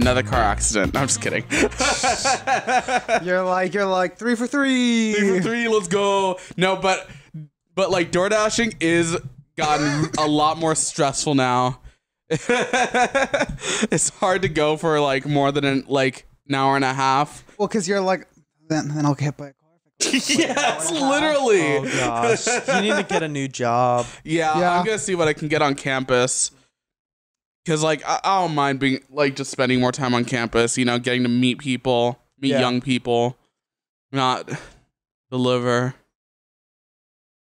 another car accident. No, I'm just kidding. You're like 3 for 3. 3 for 3, let's go. No, but like DoorDashing is gotten a lot more stressful now. It's hard to go for like more than an hour and a half. Well, because you're like, then I'll get by a car. Yes, literally. Oh gosh, you need to get a new job. Yeah, I'm gonna see what I can get on campus. Cause like I don't mind being like just spending more time on campus. You know, getting to meet people, young people, not deliver.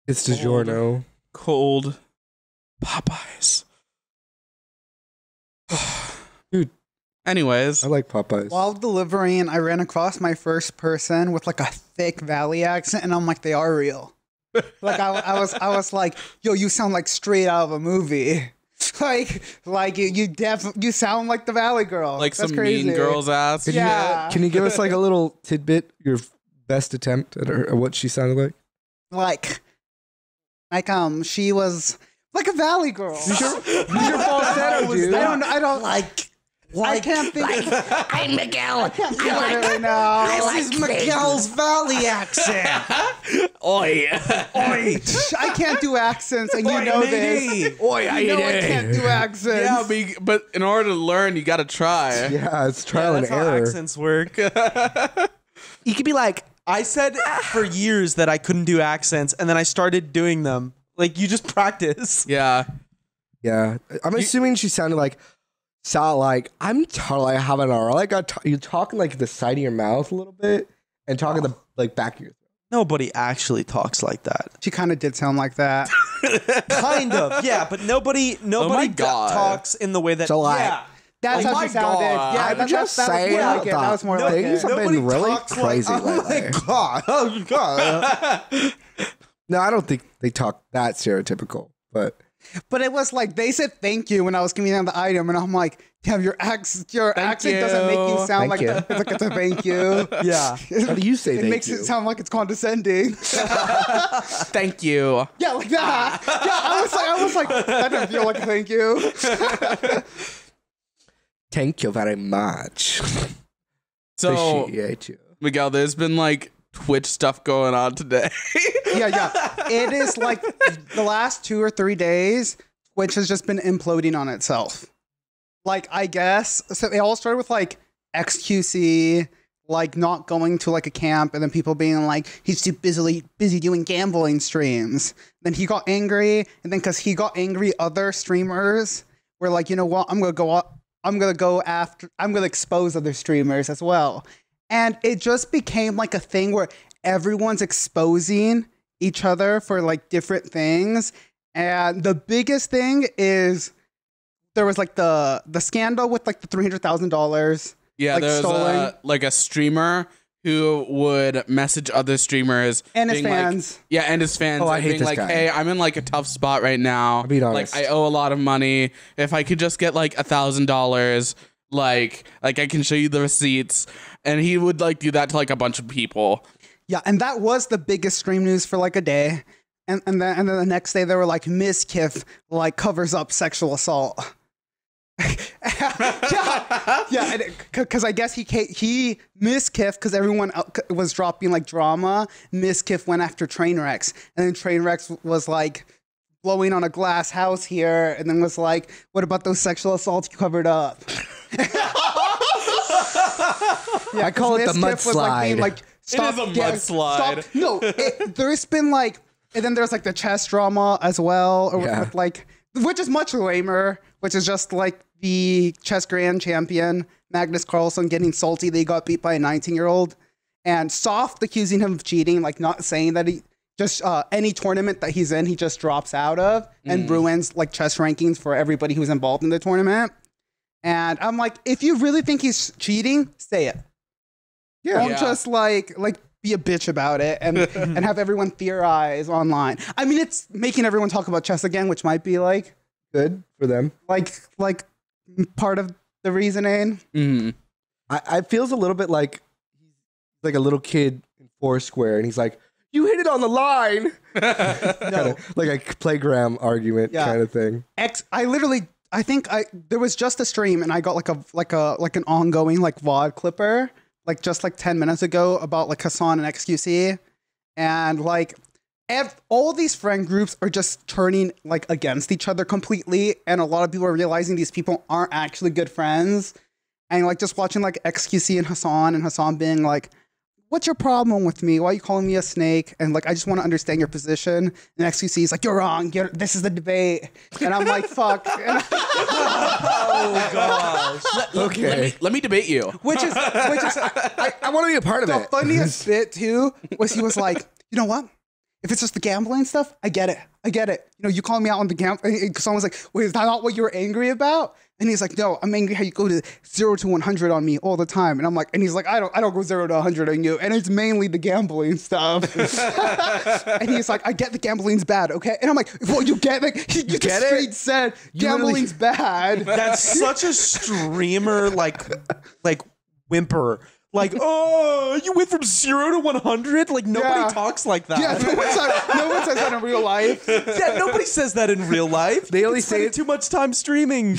It's DiGiorno. Cold Popeyes. Dude. Anyways, I like Popeyes. While delivering, I ran across my first person with like a thick Valley accent, and I'm like, they are real. Like I was like, yo, you sound like straight out of a movie. Like you sound like the Valley girl. like That's some crazy. mean girl's ass. Yeah. Can you give us like a little tidbit, your best attempt at what she sounded like? Like she was like a Valley girl. Use your falsetto, dude. I don't I can't think. I'm Miguel. I can't think of it right now. This is Miguel's Valley accent. Oi. Oi. I can't do accents, and you know this. Oi, I can't do accents. Yeah, but in order to learn, you gotta try. Yeah, it's trial and That's how error. accents work. You could be like, I said for years that I couldn't do accents, and then I started doing them. Like, you just practice. Yeah. yeah. I'm assuming she sounded like, I'm totally having a like you're talking like the side of your mouth a little bit and talking the like back of your throat. Nobody actually talks like that. She kind of did sound like that. Kind of, yeah, but nobody God. talks in the way that. So, like, yeah. That's Oh how my she sounded. God. Yeah, I'm just that was saying more like it. That was more like things it. have been really talks crazy like, oh lately. my god, oh god. No, I don't think they talk that stereotypical, but But it was like they said thank you when I was giving them the item, and I'm like, damn, your accent doesn't make you sound like Thank like it's a thank you. Yeah. how do you say It thank makes you? it sound like it's condescending. Thank you. Yeah, like that. Yeah, I was like, that doesn't feel like a thank you. Thank you very much. So, Appreciate you. Miguel, there's been like Twitch stuff going on today. Yeah. It is like the last 2 or 3 days, Twitch has just been imploding on itself. Like, I guess, so it all started with like XQC, like not going to like a camp, and then people being like, he's too busy doing gambling streams. Then he got angry, and then because he got angry, other streamers were like, you know what, I'm gonna expose other streamers as well. And it just became like a thing where everyone's exposing each other for like different things. And the biggest thing is there was like the scandal with like the $300,000. Yeah, like, there's stolen. like a streamer who would message other streamers And his being like- fans. and his fans. Oh, I and hate being this like, guy. hey, I'm in like a tough spot right now. I'll be honest. Like I owe a lot of money. If I could just get like $1,000, like I can show you the receipts. And he would like do that to like a bunch of people. Yeah, and that was the biggest stream news for like a day. And then the next day they were like, Miss Kiff like covers up sexual assault. yeah, because I guess he Miss Kiff, because everyone was dropping like drama. Miss Kiff went after Trainwrecks, and then Trainwrecks was like blowing on a glass house here, and then was like, "What about those sexual assaults you covered up?" Yeah, I call it the Miss Kiff was, like, being mudslide. like, stop, It is a yeah, mudslide. stop. No, there's been like, and then there's like the chess drama as well, or Yeah. with like, which is much lamer, which is just like the chess grand champion Magnus Carlsen getting salty that he got beat by a 19-year-old, and Soft accusing him of cheating, like not saying that he just any tournament that he's in, he just drops out of and ruins like chess rankings for everybody who's involved in the tournament. And I'm like, if you really think he's cheating, say it. Yeah. Don't just like be a bitch about it and and have everyone theorize online. I mean, it's making everyone talk about chess again, which might be like Good for them. like part of the reasoning. Mm-hmm. I feels a little bit like he's like a little kid in Foursquare, and he's like, "You hit it on the line." No, Like a playground argument Yeah. kind of thing. I literally there was just a stream and I got like an ongoing like VOD clipper like just like 10 minutes ago about like Hassan and XQC, and like all these friend groups are just turning like against each other completely, and a lot of people are realizing these people aren't actually good friends, and like just watching like XQC and Hassan being like, what's your problem with me? Why are you calling me a snake? And like, I just want to understand your position. And XQC is like, you're wrong. This is the debate. And I'm like, fuck. Oh gosh. Okay. Let me debate you. Which is I want to be a part of the it. funniest bit too was he was like, you know what? If it's just the gambling stuff, I get it. You know, you call me out on the gambling. Someone's like, wait, is that not what you were angry about? And he's like, no, I'm angry how you go to 0 to 100 on me all the time. And I'm like, and he's like, I don't go 0 to 100 on you. And it's mainly the gambling stuff. And he's like, I get the gambling's bad, okay? And I'm like, well, you get it? You get just it? straight said gambling's bad. That's such a streamer like whimper. Like, oh, you went from 0 to 100? Like, nobody Yeah. talks like that. Yeah, no one says that in real life. Yeah, nobody says that in real life. They only It's say spending it- too much time streaming.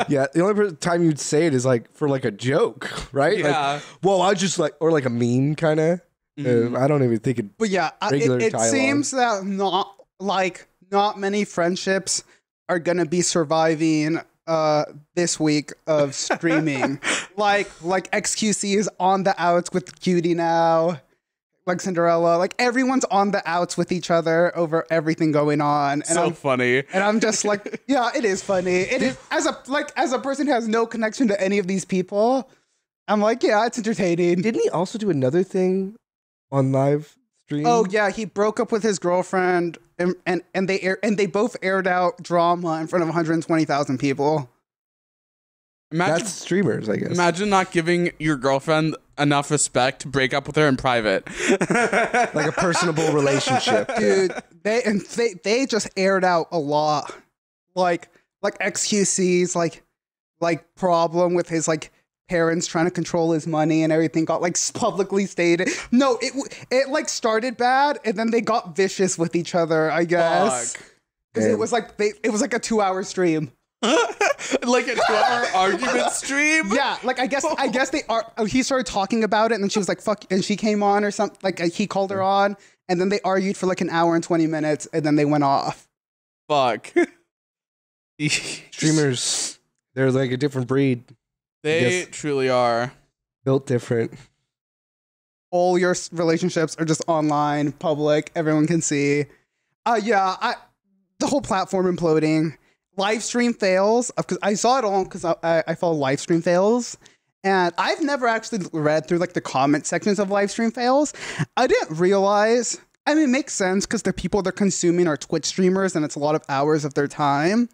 Yeah, the only time you'd say it is like for like a joke, right? Yeah. Like, well, I just like, or like a meme kind of. I don't even think it. But yeah, Regular it dialogue. seems that not many friendships are gonna be surviving this week of streaming. like XQC is on the outs with Cutie now, like Cinderella. Like everyone's on the outs with each other over everything going on. And So funny. and I'm just like, yeah, it is funny. It is as a person who has no connection to any of these people. I'm like, yeah, it's entertaining. Didn't he also do another thing on live stream? Oh yeah, he broke up with his girlfriend, and they both aired out drama in front of 120,000 people. Imagine, That's streamers, I guess. imagine not giving your girlfriend enough respect to break up with her in private. Like a personable relationship. Dude, they just aired out a lot, like XQC's like problem with his like parents trying to control his money and everything got like publicly stated. No, it like started bad and then they got vicious with each other, I guess. Fuck. Because it Damn. was like a 2-hour stream. Like a 2-hour argument stream? Yeah, like I guess they are. He started talking about it, and then she was like, "Fuck," and she came on or something. Like he called her on, and then they argued for like an hour and 20 minutes, and then they went off. Fuck. Streamers, they're like a different breed, They Yes. truly are. built different. All your relationships are just online, public. Everyone can see. The whole platform imploding. Live stream fails, because I saw it all because I follow live stream fails, and I've never actually read through like the comment sections of live stream fails. I didn't realize. I mean, it makes sense because the people they're consuming are Twitch streamers, and it's a lot of hours of their time.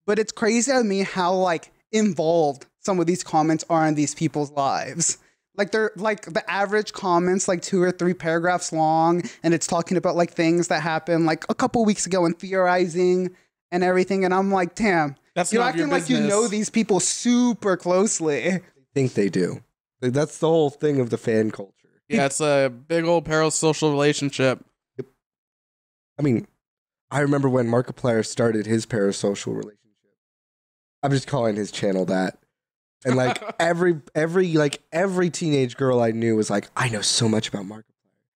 But it's crazy to me how like involved some of these comments are in these people's lives. Like they're like the average comments like 2 or 3 paragraphs long, and it's talking about like things that happened like a couple weeks ago and theorizing and everything. And I'm like, damn, That's you're none of your acting like you business. know these people super closely. I think they do. Like, that's the whole thing of the fan culture. Yeah, it's a big old parasocial relationship. I mean, I remember when Markiplier started his parasocial relationship. I'm just calling his channel that. And like every teenage girl I knew was like, I know so much about Markiplier.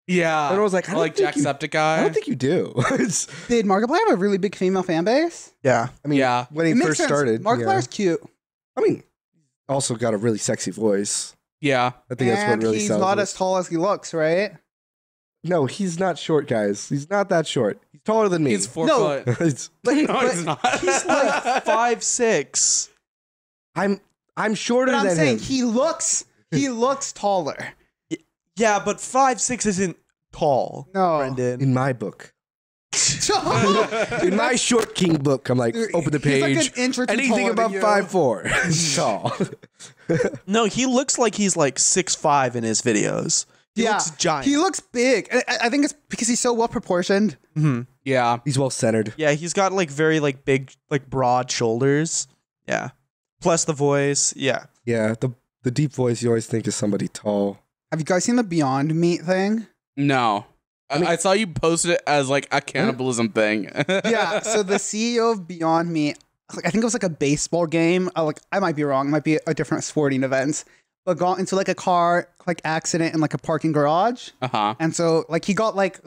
Yeah. And I was like, I don't like think you- I Jacksepticeye. don't think you do. It's, Did Markiplier have a really big female fan base? Yeah. I mean, Yeah. when he It makes first sense. started, Markiplier's cute. I mean, also got a really sexy voice. Yeah. I think that's what And really he's sells not it. as tall as he looks, right? No, he's not short, guys. He's not that short. He's taller than me. He's 4 No. foot. It's- But, No, but- he's not. He's like 5'6". I'm shorter but I'm than saying him. he looks taller. Yeah, but 5'6" isn't tall. No. Brendan. In my book. In my short king book, I'm like, open the He's page. like an inch or two Anything taller above than you. 5'4" is tall. No, he looks like he's like 6'5" in his videos. He looks giant. He looks big. I think it's because he's so well proportioned. Yeah. He's well centered. Yeah, he's got like very like big, like broad shoulders. Yeah. Plus the voice. Yeah. Yeah, the deep voice you always think is somebody tall. Have you guys seen the Beyond Meat thing? No. I saw you posted it as like a cannibalism thing. Yeah. So the CEO of Beyond Meat like, I think it was like a baseball game. Like I might be wrong. It might be a different sporting event. But got into like a car like accident in like a parking garage. And so like he got like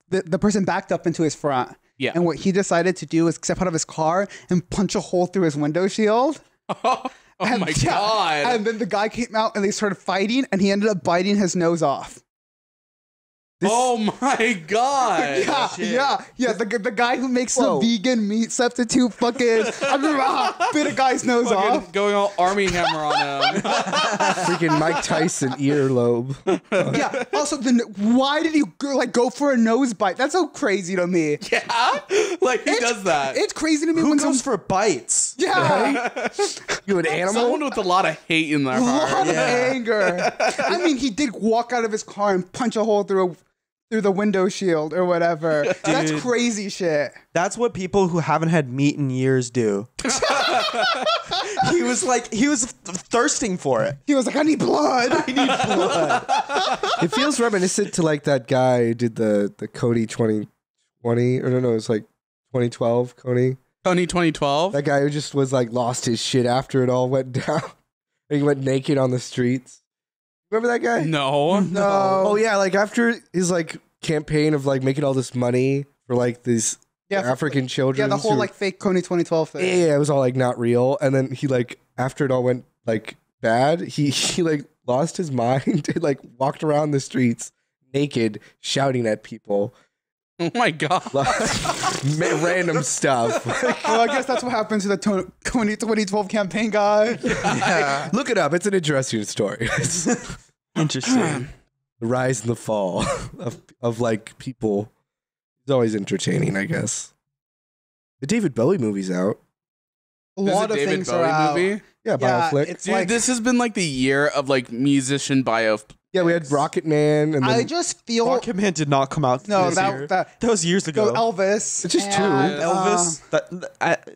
the person backed up into his front. Yeah. And what he decided to do was step out of his car and punch a hole through his window shield. Oh my God. And then the guy came out and they started fighting and he ended up biting his nose off. Oh my God. Yeah. The guy who makes the vegan meat substitute fucking bit a guy's nose off. Going all Army Hammer on him. Freaking Mike Tyson earlobe. Yeah. Also, why did he go for a nose bite? That's so crazy to me. Yeah. Like he does that. It's crazy to me Who when goes for bites? Yeah. You an animal? Someone with a lot of hate in their A heart. lot of anger. I mean, he did walk out of his car and punch a hole through the window shield or whatever. That's crazy shit. That's what people who haven't had meat in years do. He was thirsting for it. He was like, I need blood. I need blood. It feels reminiscent to like that guy who did the Kony 2020, or no, it was like 2012 Kony. Kony 2012. That guy who just was like lost his shit after it all went down. He went naked on the streets. Remember that guy? No. Oh yeah, like after his like campaign of like making all this money for like these African children. Yeah, the whole like fake Kony 2012 thing. Yeah, it was all like not real. And then he like after it all went like bad, he like lost his mind and like walked around the streets naked, shouting at people. Oh my God. Random stuff. Well, I guess that's what happened to the Kony 2012 campaign guy. Yeah. Look it up. It's an interesting story. Interesting. The rise and the fall of like people. It's always entertaining, I guess. The David Bowie movie's out. A lot of David things Bowie are out. Yeah, Yeah, Bioflick. it's Dude, like this has been like the year of like musician bio. Yeah, we had Rocket Man, and then I just feel Rocket Man did not come out this year. that was years ago. Elvis. It's just two. and, Elvis.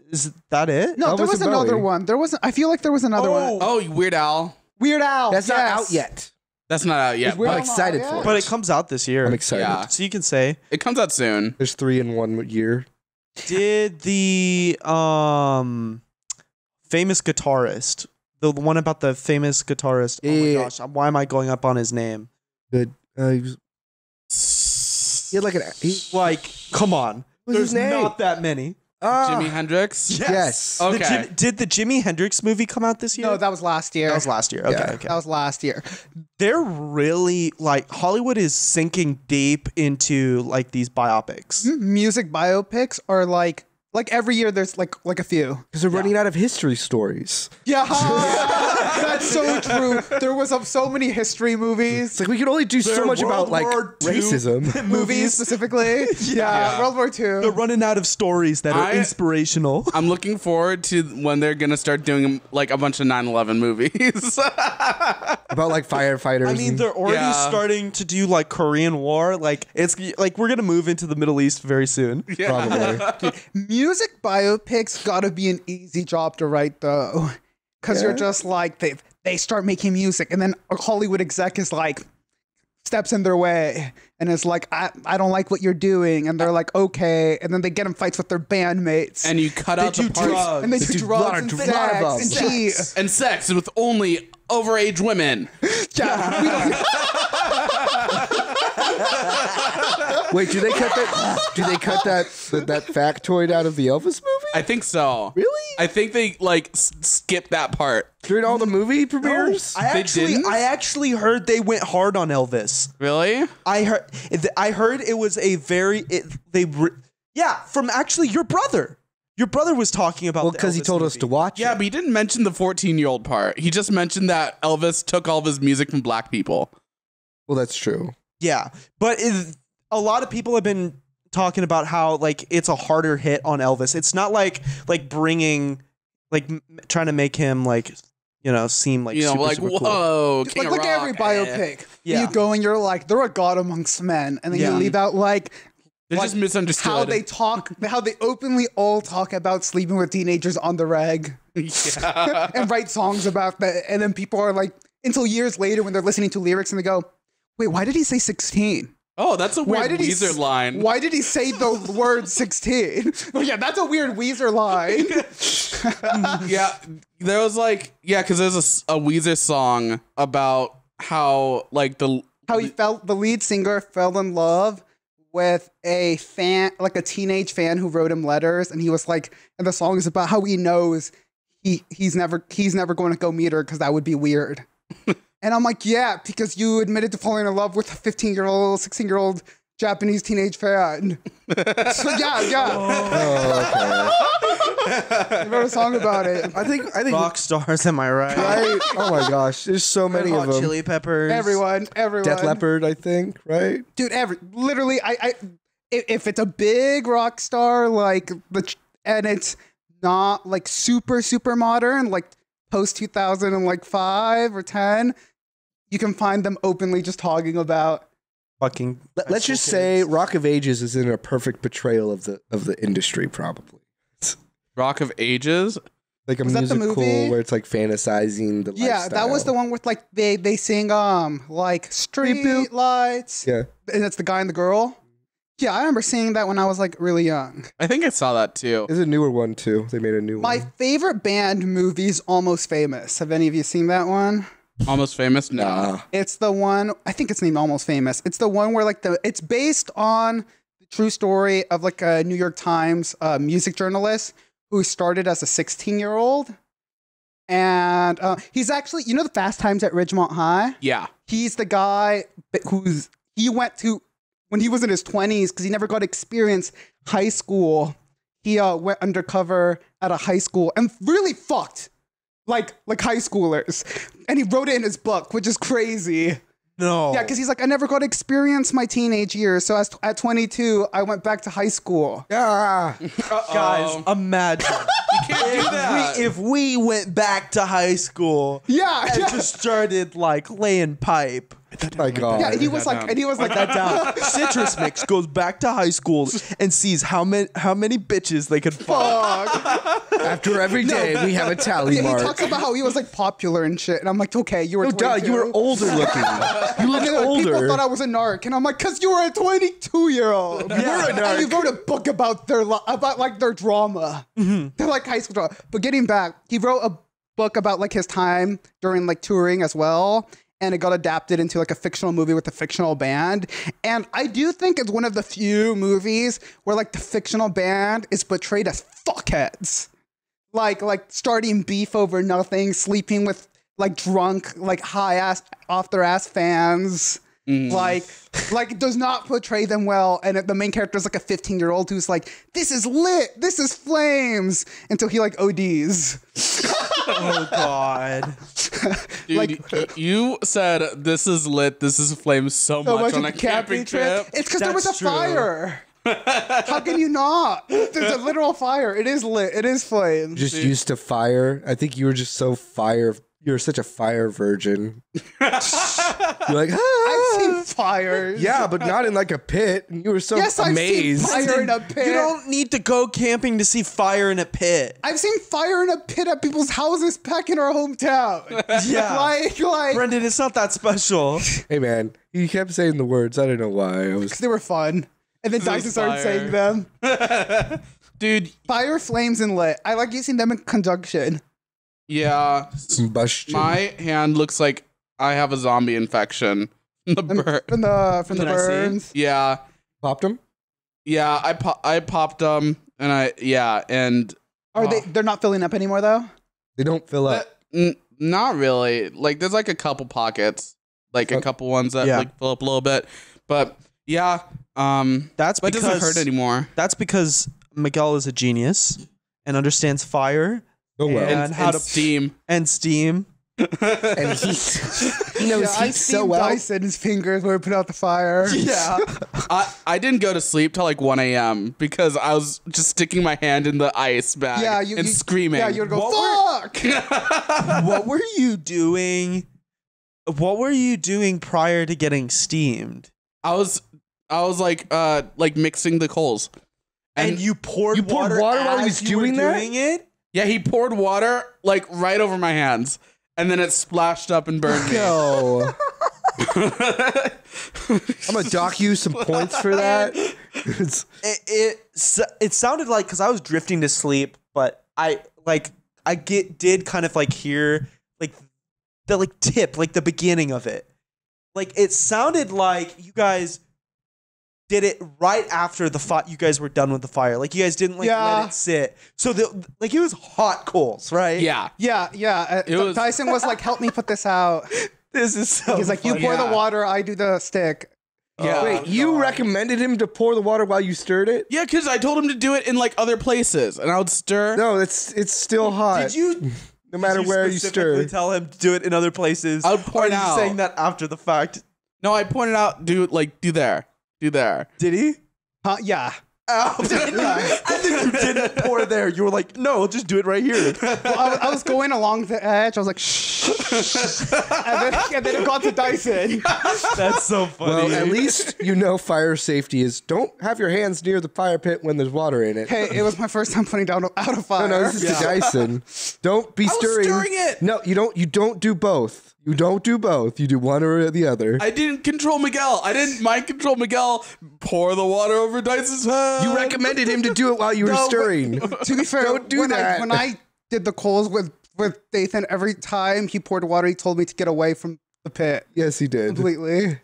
Is that it? No, there Elvis was and another Bowie. one. There wasn't. I feel like there was another one. Oh, Weird Al. Weird Al. that's not yes. out yet. That's not out yet. Is Weird I'm Al excited not out for yet? it. But it comes out this year. I'm excited. Yeah. So you can say, It comes out soon. There's 3 in 1 year. did the famous guitarist, the one about the famous guitarist? Oh Yeah. my gosh, why am I going up on his name? Good. He had like Like, come on. What's his There's name? not that many. Jimi Hendrix. Yes. Okay. Did the Jimi Hendrix movie come out this year? No, that was last year. that was last year. Okay, Yeah. okay. That was last year. They're really like Hollywood is sinking deep into like these biopics. Music biopics are like every year there's like a few. Because they're running out of history stories. Yeah, that's so true. There was so many history movies. It's like we can only do so much about like War II racism. Movies specifically. Yeah, World War II. They're running out of stories that are inspirational. I'm looking forward to when they're gonna start doing like a bunch of 9/11 movies. About like firefighters. I mean, and- they're already Yeah. starting to do like Korean War. Like it's like we're gonna move into the Middle East very soon. probably. Music biopics gotta be an easy job to write though, because you're just like they start making music and then a Hollywood exec is like steps in their way and is like I don't like what you're doing, and they're like okay, and then they get in fights with their bandmates And you cut out the parts and they do drugs and lot sex of and them. cheat. and sex with only overage women. Yeah, we don't- Wait, do they cut that that factoid out of the Elvis movie? I think so. Really? I think they like skip that part. During all the movie premieres? I didn't? actually heard they went hard on Elvis. Really? I heard it was a very from actually your brother. Your brother was talking about Well, because he told us to watch Yeah, it. but he didn't mention the 14-year-old part. He just mentioned that Elvis took all of his music from black people. Well, that's true. Yeah, but a lot of people have been talking about how like it's a harder hit on Elvis. It's not like bringing like trying to make him like seem like super, like super cool. whoa, King like of look at every Rock, biopic. Yeah. You go and you're like they're a god amongst men, and then Yeah. you leave out like They're just misunderstood. how they openly all talk about sleeping with teenagers on the reg Yeah. and write songs about that, and then people are like until years later when they're listening to lyrics and they go, wait, why did he say 16? Oh, that's a weird Weezer line. Why did he say the word 16? Oh, yeah, that's a weird Weezer line. Yeah, there was like, because there's a Weezer song about how like the lead singer fell in love with a fan, like a teenage fan who wrote him letters, and he was like, and the song is about how he knows he's never going to go meet her because that would be weird. And I'm like, yeah, because you admitted to falling in love with a 15-year-old, 16-year-old Japanese teenage fan. So yeah. I wrote a song about it. I think Rock stars, am I right? right. Oh my gosh, there's so many of them. Chili Peppers. Everyone. Def Leppard, I think, right? Dude, literally, if it's a big rock star like and it's not like super modern, like post 2005 or 10, you can find them openly just talking about fucking. Let's just say Rock of Ages is in a perfect portrayal of the industry, probably. Rock of Ages, like a Was that the musical movie? where it's like fantasizing the lifestyle. that was the one with like they sing like street lights. Yeah. And it's the guy and the girl. Yeah, I remember seeing that when I was like really young. I think I saw that too. There's a newer one too. They made a new My one. favorite band movie is Almost Famous. Have any of you seen that one? Almost Famous? No. Nah. It's the one, I think it's named Almost Famous. It's the one where like it's based on the true story of like a New York Times music journalist who started as a 16-year-old. And he's actually, you know the Fast Times at Ridgemont High? Yeah. He's the guy he went to when he was in his 20s because he never got to experience high school. He went undercover at a high school and really fucked like high schoolers. And he wrote it in his book, which is crazy. No. Yeah, because he's like, I never got to experience my teenage years. So at 22, I went back to high school. Ah. Guys, imagine. You can't do that. If we went back to high school Yeah, and yeah. just started like laying pipe. My God. Yeah, and he was like, That down. Citrus Mix goes back to high school and sees how many bitches they could fuck. fuck. After every day, we have a tally Yeah, he mark. talks about how he was like popular and shit. And I'm like, okay, you were No, 22. duh, you were older looking. You looked People older. thought I was a narc, and I'm like, cause you were a 22-year-old. You were a narc. And you wrote a book about their drama, their like high school drama. But getting back, he wrote a book about like his time during like touring as well, and it got adapted into like a fictional movie with a fictional band. And I do think it's one of the few movies where like the fictional band is portrayed as fuckheads, like starting beef over nothing, sleeping with like drunk, like high ass, off their ass fans. Like it does not portray them well. And the main character is like a 15-year-old who's like, this is lit, this is flames, until he like ODs. Oh God. Dude, like- you said this is lit, this is flames so much on a camping trip. It's because there was a That's true. fire. How can you not? There's a literal fire. It is lit. It is flames. Just used to fire. I think you were just so fire. You're such a fire virgin. You're like, I've seen fires. yeah, but not in like a pit. And you were so Yes, I've seen amazed. fire in a pit. You don't need to go camping to see fire in a pit. I've seen fire in a pit at people's houses back in our hometown. Yeah. like Brendan, it's not that special. Hey man, you kept saying the words. I don't know why. I was. they were fun. And then Dyson started fire. saying them. Dude, Fire, flames, and lit. I like using them in conjunction. yeah. Combustion. My hand looks like I have a zombie infection. The burn. From the Can I see? burns. Yeah. Popped him. Yeah, I popped them and Are they're not filling up anymore though? They don't fill up. not really. Like there's like a couple pockets, like a couple ones that Yeah. like fill up a little bit. But yeah, That's but it because doesn't hurt anymore. That's because Miguel is a genius and understands fire Oh well. And how to- steam. and steam. And heat. He knows I heat so seen well. Dyson's fingers when we put out the fire. Yeah. I didn't go to sleep till like 1 a.m. because I was just sticking my hand in the ice bag and screaming. Yeah, you would go, fuck! What were you doing? What were you doing prior to getting steamed? I was like mixing the coals. And you poured You poured water water while he as was you were doing that? doing it? Yeah, he poured water like right over my hands, and then it splashed up and burned me. No. I'm gonna dock you some points for that. It sounded like, because I was drifting to sleep, but I did kind of like hear like the like tip, like the beginning of it. Like it sounded like you guys did it right after the fire. You guys were done with the fire. Like you guys didn't like let it sit. So like it was hot coals, right? Yeah. Dyson was like, "Help me put this out." This is so. He's like, funny. "You pour the water, I do the stick." Yeah. Wait, you recommended him to pour the water while you stirred it? Yeah, because I told him to do it in like other places, and I would stir. No, it's still hot. Did you? No matter where you specifically stir. tell him to do it in other places? I would point or are you out. saying that after the fact? No, I pointed out. Do there. Did he? Yeah. Oh, I think you didn't pour there. You were like, no, just do it right here. Well, I was going along the edge. I was like, shh. and then it got to Dyson. That's so funny. Well, at least you know fire safety is don't have your hands near the fire pit when there's water in it. Hey, it was my first time putting down out a fire. No, this is the Dyson. Don't be was stirring. stirring it. No, you don't do both. You don't do both. You do one or the other. I didn't control Miguel. I didn't mind control Miguel. Pour the water over Dyson's head. You recommended him to do it while you were stirring. To be fair, Don't do when that. when I did the coals with Dathan, every time he poured water, he told me to get away from the pit Yes, he did. completely.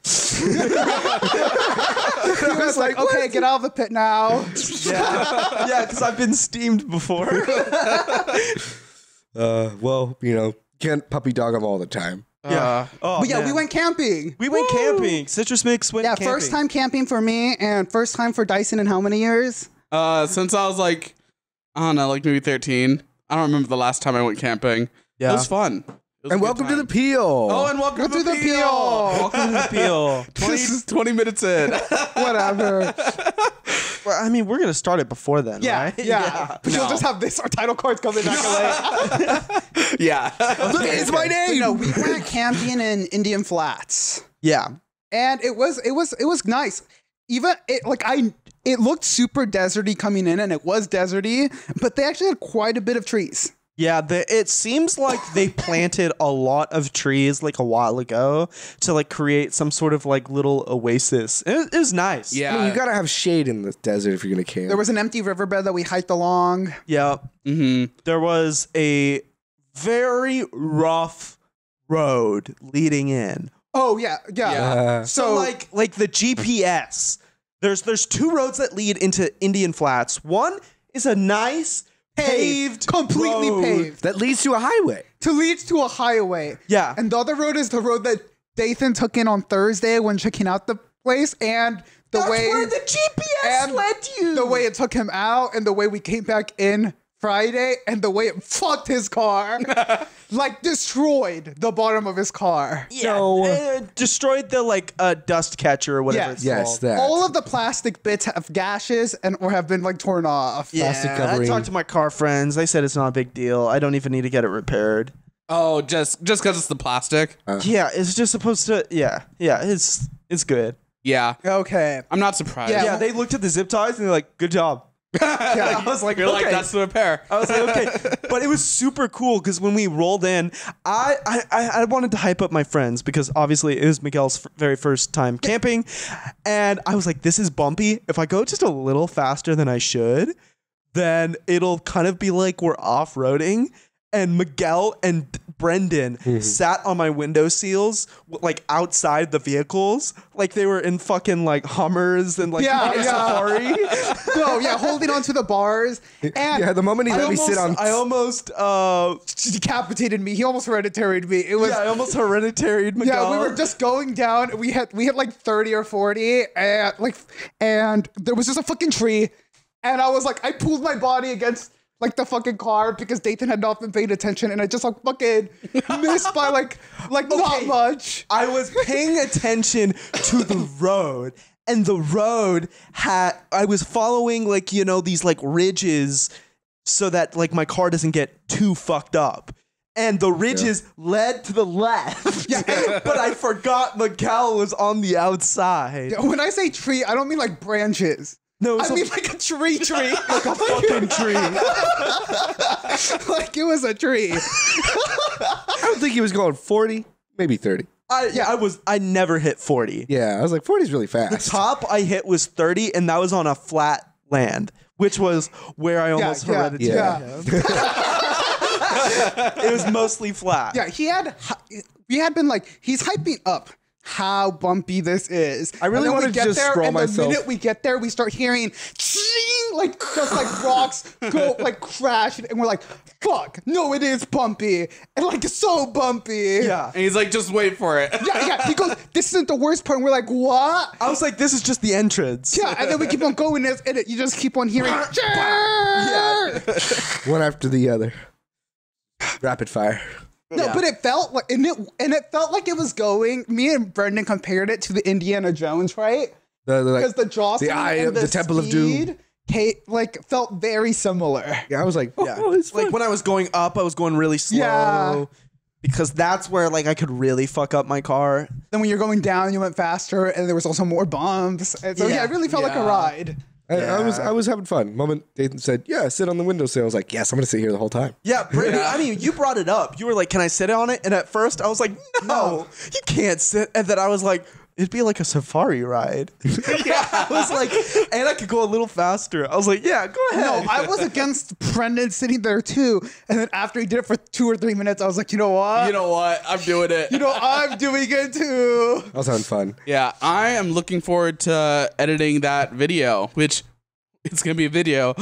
He was like, okay, get out of the pit now. yeah, because I've been steamed before. Well, can't puppy dog him all the time. Oh, But yeah, man. we went camping. We went camping. Citrus Mix went camping. First time camping for me and first time for Dyson in how many years? Since I was like, I don't know, like maybe 13. I don't remember the last time I went camping. Yeah. It was fun. It was a And good welcome to the time. peel. Oh, and welcome to the peel. Welcome to the peel. 20 minutes in. Whatever. Well, I mean, we're going to start it before then, right? But you'll just have this, our title cards coming back late. Yeah. Look, it's my name. No, we went camping in Indian Flats. Yeah. And it was nice. Even it looked super deserty coming in, and it was deserty, but they actually had quite a bit of trees. Yeah, it seems like they planted a lot of trees like a while ago to like create some sort of like little oasis. It was nice. Yeah. I mean, you gotta have shade in the desert if you're gonna camp. There was an empty riverbed that we hiked along. Yeah. Mm-hmm. There was a very rough road leading in. Oh yeah. So like the GPS, there's two roads that lead into Indian Flats. One is a nice paved, completely road. paved that leads to a highway. to lead to a highway. Yeah. And the other road is the road that Dathan took in on Thursday when checking out the place, and That's where the GPS led you. the way it took him out, and the way we came back in Friday, and the way it fucked his car, like destroyed the bottom of his car. Yeah, destroyed the like dust catcher or whatever it's Yes, called. that. All of the plastic bits have gashes or have been like torn off. Plastic I covering. talked to my car friends. They said it's not a big deal. I don't even need to get it repaired. Oh, just because it's the plastic? Yeah, it's just supposed to. Yeah, it's good. Yeah. Okay. I'm not surprised. Yeah. Yeah, they looked at the zip ties and they're like, "Good job." I was like, You're okay. like, that's the repair. I was like, okay, but it was super cool because when we rolled in, I wanted to hype up my friends because obviously it was Miguel's very first time camping, and I was like, this is bumpy. If I go just a little faster than I should, then it'll kind of be like we're off-roading. And Miguel and Brendan sat on my window seals, like outside the vehicles, like they were in fucking like Hummers and like Safari. No, yeah, holding onto the bars. And Yeah, the moment he let me sit on. I almost decapitated me. He almost hereditaried me. It was I almost hereditaried Miguel. Yeah, we were just going down. We had like 30 or 40, and there was just a fucking tree, and I was like, I pulled my body against like the fucking car because Dathan had not been paying attention, and I just like fucking missed by like not much. I was paying attention to the road, and the road I was following like, these like ridges so that like my car doesn't get too fucked up. And the ridges led to the left. Yeah, but I forgot Miguel was on the outside. When I say tree, I don't mean like branches. No, I mean like a tree. like a fucking tree. Like it was a tree. I don't think he was going 40, maybe 30. I never hit 40. Yeah, I was like, 40 is really The fast. top I hit was 30, and that was on a flat land, which was where I almost hereditary him. It was mostly flat. Yeah, we had been like, he's hyping up how bumpy this is. I really And then wanted we to get just there, scroll and myself. the minute we get there, we start hearing like just like rocks go like crash, and we're like, fuck, no, it is bumpy. And like it's so bumpy. Yeah. And he's like, just wait for it. Yeah. He goes, this isn't the worst part. And we're like, what? I was like, this is just the entrance. Yeah, and then we keep on going, and you just keep on hearing. Yeah. One after the other. Rapid fire. No, but it felt like, and it felt like it was going. Me and Brendan compared it to the Indiana Jones, right? Because the jostling, the eye and of the Temple of Doom. speed, like felt very similar. Yeah, I was like, Yeah. it's Like fun. when I was going up, I was going really slow. Yeah. Because that's where like I could really fuck up my car. Then when you're going down, you went faster, and there was also more bumps. And so yeah, it really felt like a ride. I was having fun. Moment Dathan said, "Yeah, sit on the windowsill." I was like, "Yes, I'm gonna sit here the whole time." Yeah, Brittany, I mean, you brought it up. You were like, can I sit on it? And at first I was like, no, you can't sit. And then I was like, it'd be like a safari ride. I was like, and I could go a little faster. I was like, yeah, go ahead. No, I was against Brendan sitting there too. And then after he did it for 2 or 3 minutes, I was like, you know what? You know what? I'm doing it. I'm doing it too. I was having fun. Yeah, I am looking forward to editing that video, which it's gonna be a video.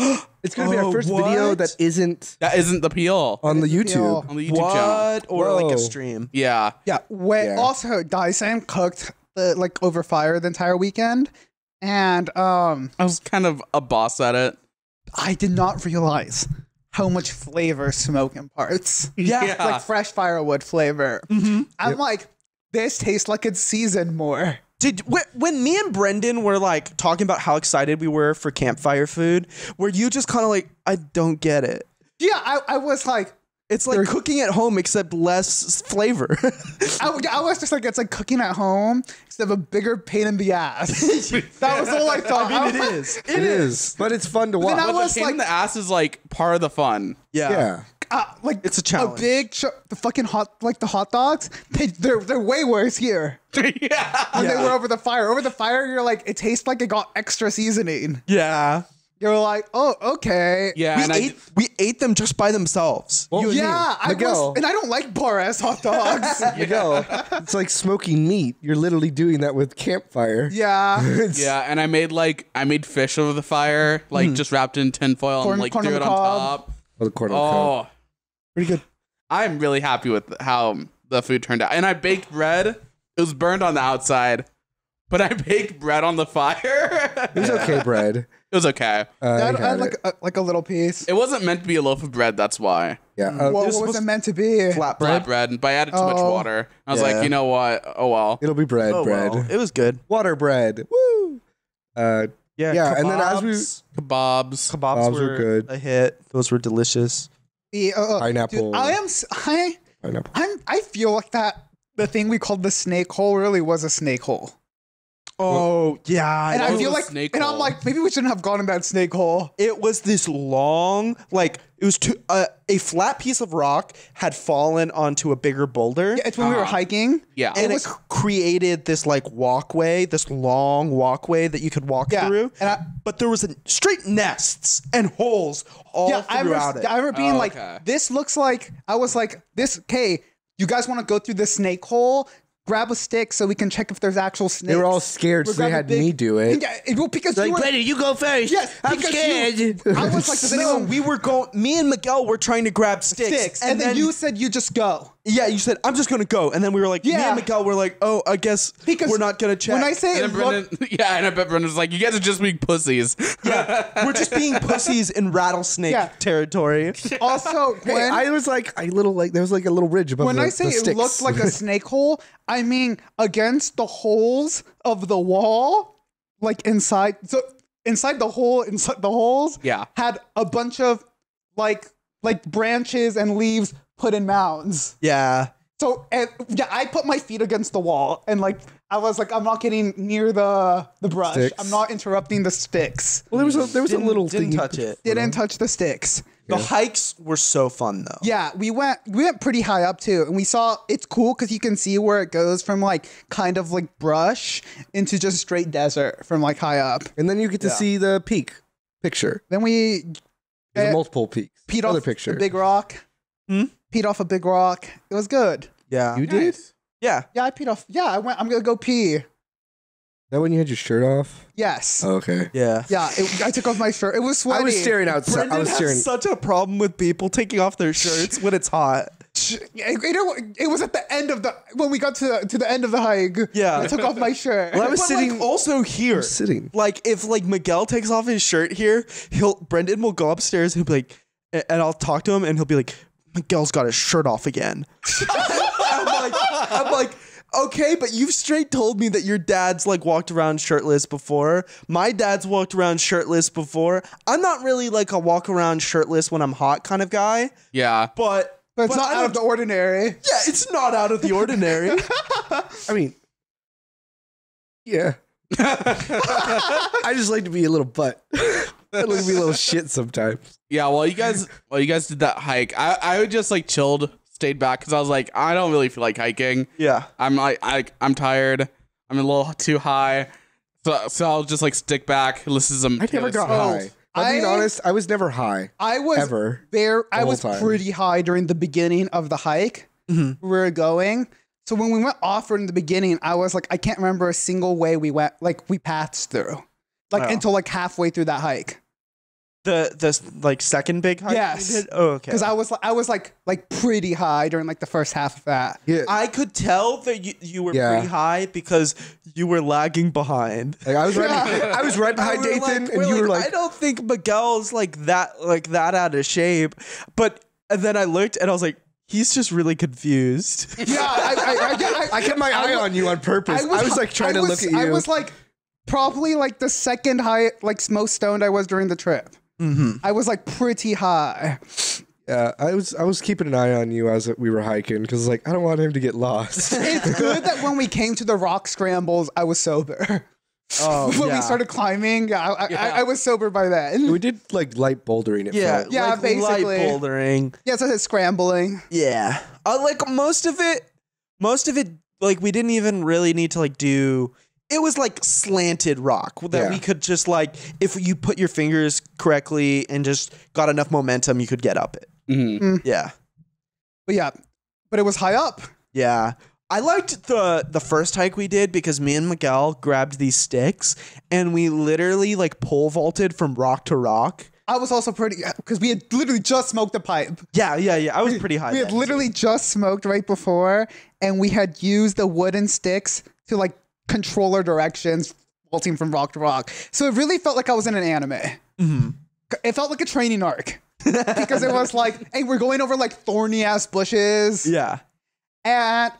It's gonna be our first what? video that isn't That isn't the peel on the It's the YouTube. on the YouTube channel. What? Or like Whoa. a stream. Yeah. Yeah. Yeah. Also, Dyson cooked like over fire the entire weekend. And I was kind of a boss at it. I did not realize how much flavor smoke imparts. Yeah. It's like fresh firewood flavor. I'm like, this tastes like it's seasoned more. Did when me and Brendan were like talking about how excited we were for campfire food, were you just kind of like, I don't get it? Yeah, I was like, It's like cooking at home except less flavor. I was just like, it's like cooking at home except a bigger pain in the ass. That was all I thought. I mean, it is. It is, but it's fun to watch. I But was the pain in like- the ass is like part of the fun. Yeah. Like It's a challenge. the fucking the hot dogs. They're way worse here Yeah. than they were over the fire. Over the fire, you're like, it tastes like it got extra seasoning. Yeah. You're like, oh, okay. Yeah. And We ate them just by themselves. Well, Yeah, Miguel, and I don't like bar ass hot dogs. Miguel, it's like smoking meat. You're literally doing that with campfire. Yeah. yeah, and I made fish over the fire, like just wrapped in tinfoil Corn- and like corn threw on it the on cob. top. Oh, the corn on the cob. Oh, Pretty good. I'm really happy with how the food turned out. And I baked bread. It was burned on the outside, but I baked bread on the fire. It was okay, bread. It was okay. I I had like a little piece. It wasn't meant to be a loaf of bread. That's why. yeah. What was was it meant to be? Flatbread. Flatbread, but I added too much Oh. water. I was Yeah. like, you know what? Oh well. It'll be bread. Oh, bread. well, it was good. Water bread. Woo. Yeah. Yeah, and then as we- Kebabs. kebabs were were good. a hit. Those were delicious. Pineapple. Dude, Pineapple. I feel like that the thing we called the snake hole really was a snake hole. Oh yeah, And What I was feel the like, snake and I'm hole? like, maybe we shouldn't have gone in that snake hole. it was this long, like it was a flat piece of rock had fallen onto a bigger boulder, Yeah, it's when we were hiking. Yeah. and was- it created this like walkway, this long walkway that you could walk Yeah, through. and but there was straight nests and holes all I throughout it. remember being Oh, like, okay. this looks like, I was like, this, okay, you guys want to go through the snake hole? Grab a stick so we can check if there's actual snakes. They were all scared, We'll so they grab a had big- me do it. Yeah, because you were, you go first. yes, I'm because scared. I was like, does No, anyone we were going. Me and Miguel were trying to grab sticks, and then you said you just go. yeah, you said I'm just gonna go, and then we were like, me Yeah. and Miguel were like, oh, I guess Because we're not gonna check. When I say And it then looked, Brendan, yeah, and I bet Brendan was like, "You guys are just being pussies." we're just being pussies in rattlesnake Yeah. territory. also Hey, when I was like, there was like a little ridge above when the, I say the it sticks. looked like a snake hole, I mean against the holes of the wall, like inside. So inside the holes, Yeah. had a bunch of like branches and leaves put in mounds. Yeah. So yeah, I put my feet against the wall and like I was like, I'm not getting near the brush. Sticks. I'm not interrupting the sticks. Well, there was a little Didn't thing. touch it. Didn't touch the sticks. The hikes were so fun though. Yeah, we went pretty high up too, and we saw it's cool because you can see where it goes from like kind of like brush into just straight desert from like high up. And then you get to see the peak picture. Then we There's multiple peaks. peed Another off picture. a big rock. Peed off a big rock. It was good. Yeah. You did? Is Yeah. Yeah, I peed off. Yeah, I'm gonna go pee. that when you had your shirt off? Yes. Oh, okay. Yeah. Yeah, I took off my shirt. It was sweaty. I was staring outside. Brendan I was staring. has such a problem with people taking off their shirts when it's hot. It was at the end of when we got to the end of the hike. Yeah. I took off my shirt. Well, I was But, sitting like, also here. sitting. Like if like Miguel takes off his shirt here, Brendan will go upstairs and he'll be like, and I'll talk to him and he'll be like, Miguel's got his shirt off again. I'm like, okay, but you've straight told me that your dad's like walked around shirtless before. My dad's walked around shirtless before. I'm not really like a walk around shirtless when I'm hot kind of guy, Yeah. but But it's not out of the ordinary. yeah, it's not out of the ordinary. I mean, yeah. I just like to be a little butt. I like to be a little shit sometimes. Yeah, while you guys did that hike, I would just like chilled, stayed back because I was like, I don't really feel like hiking. Yeah. I'm like I'm tired. I'm a little too high. So I'll just like stick back, listen to some I never got high. I'm being honest, I was never high. I was Ever. there. I whole was time. pretty high during the beginning of the hike. We were going. So when we went off-road in the beginning, I was like, I can't remember a single way we went, like we passed through, like until like halfway through that hike. The like second big hike Yes. we did? Oh, okay. Because I was like pretty high during like the first half of that. Yeah. I could tell that you were Yeah. pretty high because you were lagging behind. Like I was right behind We're Dathan, like- and you were like, I don't think Miguel's like that out of shape. But and then I looked and I was like, he's just really confused. Yeah, I kept my eye on you on purpose. I was like trying to look at you. I was like probably like the second high, like most stoned I was during the trip. I was like pretty high. Yeah, I was keeping an eye on you as we were hiking because like I don't want him to get lost. It's good that when we came to the rock scrambles, I was sober. Oh, When yeah. we started climbing, I was sober by then. We did like light bouldering. It Yeah, felt. Yeah, like basically. light bouldering. Yeah, so it's scrambling. Yeah, like most of it, like we didn't even really need to like do. It was like slanted rock that we could just like, if you put your fingers correctly and just got enough momentum, you could get up it. Yeah, But it was high up. yeah. I liked the first hike we did because me and Miguel grabbed these sticks and we literally like pole vaulted from rock to rock. I was also pretty, because we had literally just smoked a pipe. Yeah. I was pretty high. We had then. literally just smoked right before, and we had used the wooden sticks to like control our directions, vaulting from rock to rock. So it really felt like I was in an anime. It felt like a training arc because it was like, hey, we're going over like thorny ass bushes. Yeah. And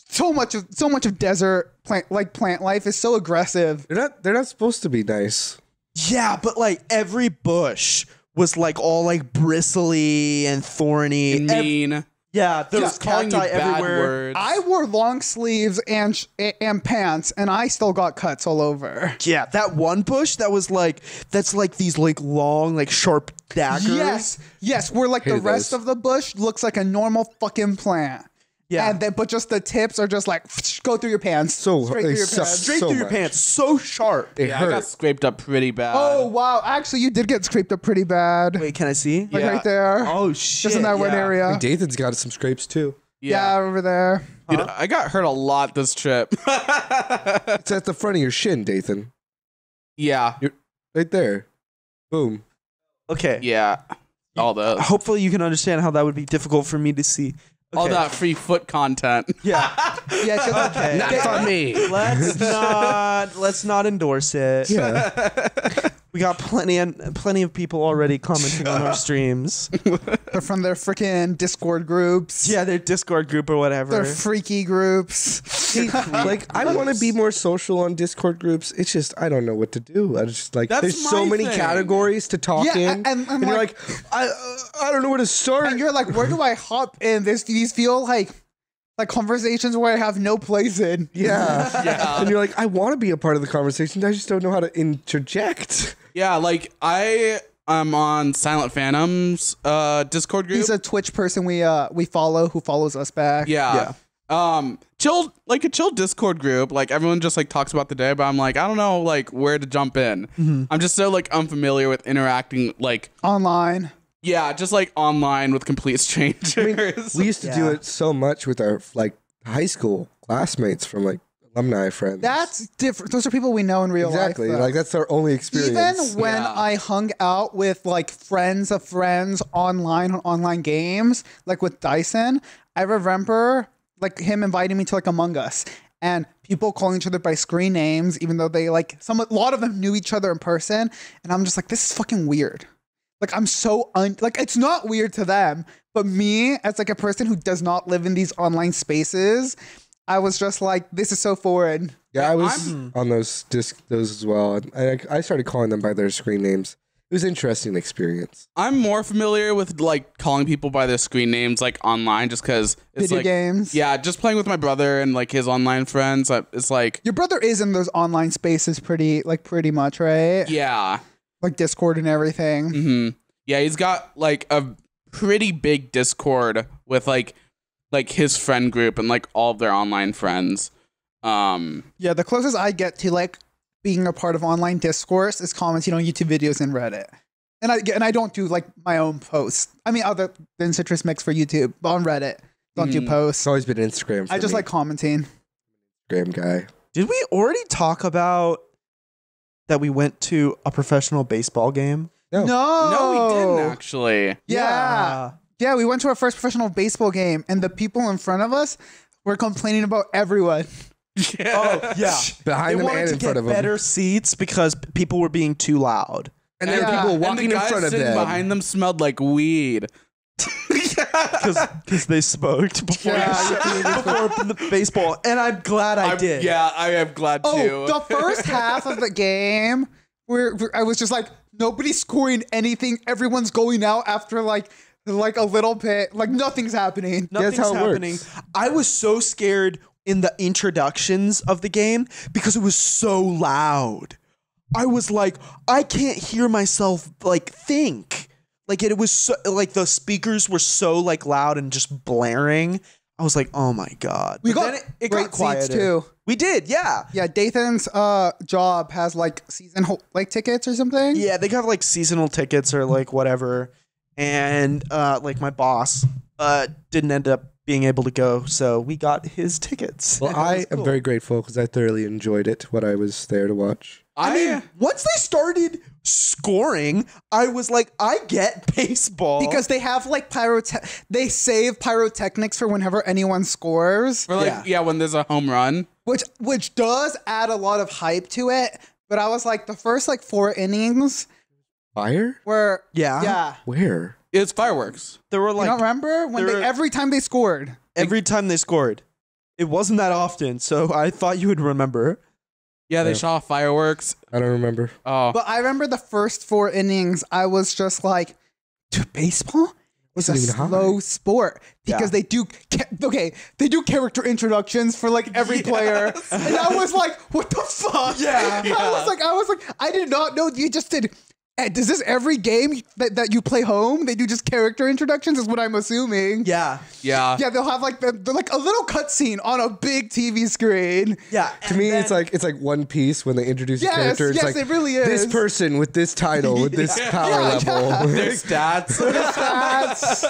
so much of desert plant life is so aggressive. They're not supposed to be nice. Yeah, but like every bush was like all like bristly and thorny. And mean. Yeah, there was Just calling you cacti bad everywhere. words. I wore long sleeves and pants, and I still got cuts all over. Yeah, that one bush that's like these like long like sharp daggers. Yes, where like the Hated rest those. of the bush looks like a normal fucking plant. Yeah. And then, but just the tips are just like go through your pants. So straight they through your suck. pants. Straight So through your much. pants, so sharp. It Yeah, I got hurt. scraped up pretty bad. Oh wow! Actually, you did get scraped up pretty bad. Wait, can I see? Like Yeah. right there. Oh shit! just in that one yeah. area. Dathan's got some scrapes too. Yeah, over there. Dude, I got hurt a lot this trip. It's at the front of your shin, Dathan. Yeah. Right there. Boom. Okay. Yeah. All those. Hopefully you can understand how that would be difficult for me to see. All Okay. that free foot content. Yeah. Yeah. 'cause Okay. Not on me. Let's not endorse it. Yeah. We got plenty of people already commenting on our streams. they're from their freaking Discord groups. Yeah, their Discord group or whatever. They're freaky groups. Like I want to be more social on Discord groups. It's just I don't know what to do. I just like That's there's so my many thing. categories to talk Yeah, in, and you're like- like I don't know where to start. And you're like, where do I hop in? These feel like conversations where I have no place in. yeah. And you're like I want to be a part of the conversation. I just don't know how to interject. Yeah, like I I'm on Silent Phantom's Discord group. He's a Twitch person we follow who follows us back. Yeah. Chill, like a chill Discord group. Like everyone just like talks about the day, but I'm like, I don't know like where to jump in. I'm just so like unfamiliar with interacting like Online. Yeah, just like online with complete strangers. We used to do it so much with our like high school classmates from like alumni friends. That's different. Those are people we know in real life. Exactly. Though. Like that's our only experience. Even when I hung out with like friends of friends online on online games, like with Dyson, I remember like him inviting me to like Among Us and people calling each other by screen names, even though they like a lot of them knew each other in person. And I'm just like, this is fucking weird. Like I'm so like it's not weird to them, but me as like a person who does not live in these online spaces, I was just like, this is so foreign. Yeah, I was on those as well. I started calling them by their screen names. It was an interesting experience. I'm more familiar with like calling people by their screen names like online just because it's Video like games. Yeah, just playing with my brother and like his online friends. It's like Your brother is in those online spaces pretty much, right? yeah. Like Discord and everything. Yeah, he's got like a pretty big Discord with like his friend group and like all of their online friends. Yeah, the closest I get to like being a part of online discourse is commenting on YouTube videos and Reddit. And I don't do like my own posts. I mean, other than Citrus Mix for YouTube, but on Reddit, don't do posts. It's always been Instagram. For I just me. like commenting. Instagram guy. Did we already talk about that we went to a professional baseball game? No, No, we didn't actually. Yeah. Yeah, we went to our first professional baseball game, and the people in front of us were complaining about everyone. Oh, yeah. Behind They them wanted and to in front get of them. better seats because people were being too loud. And there were people walking and the in guys front of sitting them. behind them smelled like weed. Because they smoked before, before the baseball. And I'm glad I did. Yeah, I am glad too. The first half of the game, where I was just like, nobody's scoring anything. Everyone's going out after like a little bit. Like nothing's happening. Nothing's how it happening. works. I was so scared in the introductions of the game because it was so loud. I was like, I can't hear myself like think. Like it was so, like the speakers were so like loud and just blaring. I was like, oh my god. We But got then it great got quieter seats too. We did, yeah. Yeah, Dathan's job has like season like tickets or something. Yeah, they got like seasonal tickets or like whatever. And like my boss didn't end up being able to go, so we got his tickets. Well, And it I was am cool. very grateful because I thoroughly enjoyed it. What I was there to watch. I mean, once they started scoring, I was like, I get baseball. Because they have like they save pyrotechnics for whenever anyone scores, or like when there's a home run. which does add a lot of hype to it. But I was like, the first like 4 innings Fire? were Yeah? Where? It's fireworks. there were You like don't remember when there were- every time they scored? every time they scored. It wasn't that often, so I thought you would remember. Yeah, they Yeah. shot fireworks. I don't remember. Oh, But I remember the first 4 innings, I was just like, dude, baseball is a Wasn't even high. slow sport because Yeah. they do they do character introductions for like every player, and I was like, what the fuck? Yeah. I was like, I did not know you just did. Does this every game that you play home? They do just character introductions, is what I'm assuming. Yeah. Yeah, they'll have like they're like a little cutscene on a big TV screen. Yeah. To me, it's like One Piece when they introduce a Yes, character. It's yes, like it really is. this person with this title with this power level. their stats.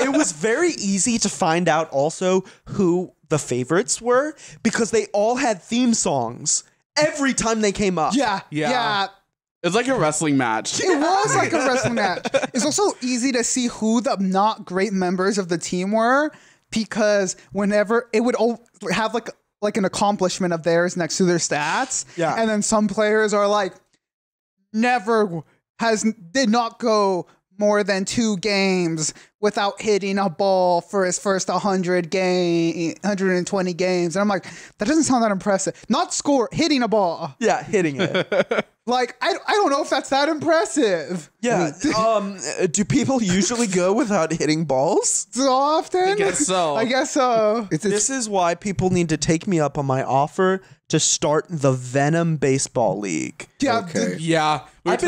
it was very easy to find out also who the favorites were because they all had theme songs every time they came up. Yeah. It's like a wrestling match. It was like a wrestling match. It's also easy to see who the not great members of the team were because whenever it would have like an accomplishment of theirs next to their stats. Yeah. And then some players are like, did not go more than 2 games without hitting a ball for his first 120 games. And I'm like, that doesn't sound that impressive. Not hitting a ball. Yeah, hitting it. Like, I don't know if that's that impressive. Yeah. Do people usually go without hitting balls? So often? I guess so. I guess so. This is why people need to take me up on my offer to start the Venom Baseball League. Yeah, Okay. Yeah. I've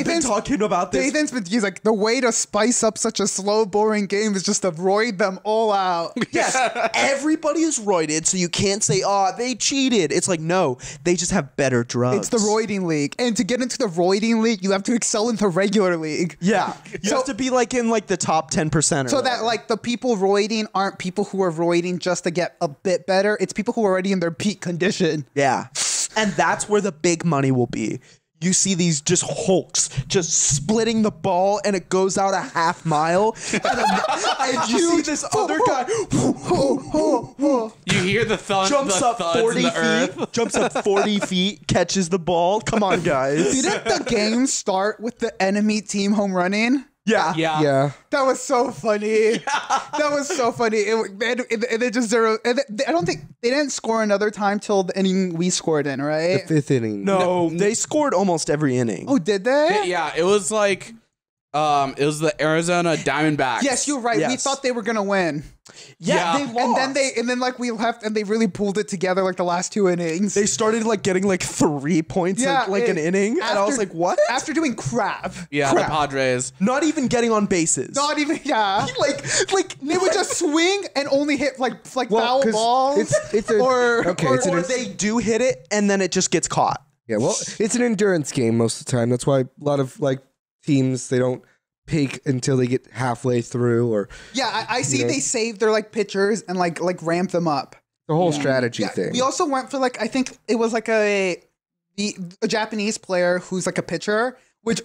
been talking about this. He's like, the way to spice up such a slow, boring game is just to roid them all out. Yes, everybody is roided, so you can't say, "Oh, they cheated." It's like, no, they just have better drugs. It's the roiding league. And to get into the roiding league, you have to excel in the regular league. Yeah, you have to be like in like the top 10%. So that like the people roiding aren't people who are roiding just to get a bit better. It's people who are already in their peak condition. Yeah, and that's where the big money will be. You see these just hulks just splitting the ball, and it goes out a half mile. And you see this other guy You hear the thud, jumps the up thuds 40 in the feet, earth. jumps up 40 feet, catches the ball. Come on, guys. Didn't the game start with the enemy team home running? Yeah. Yeah. Yeah. That was so funny. That was so funny. It just zero. I don't think they didn't score another time till the inning we scored in, The right? 5th inning. No, they scored almost every inning. Oh, did they? Yeah, it was like it was the Arizona Diamondbacks. Yes, you're right. We Yes. thought they were gonna win. Yeah. They lost. And then like we left and they really pulled it together like the last 2 innings. They started like getting like 3 points like an inning, and I was like, what? After doing crap. Yeah, Crap. the Padres. Not even getting on bases. Not even like they would just swing and only hit like Well, foul 'cause balls. it's a or okay. or- It's Or an, they do hit it, and then it just gets caught. yeah. Well, it's an endurance game most of the time. That's why a lot of like teams they don't peak until they get halfway through, or yeah, I see You know? they save their like pitchers and like ramp them up. the whole strategy Yeah, thing. we also went for like I think it was like a Japanese player who's like a pitcher, which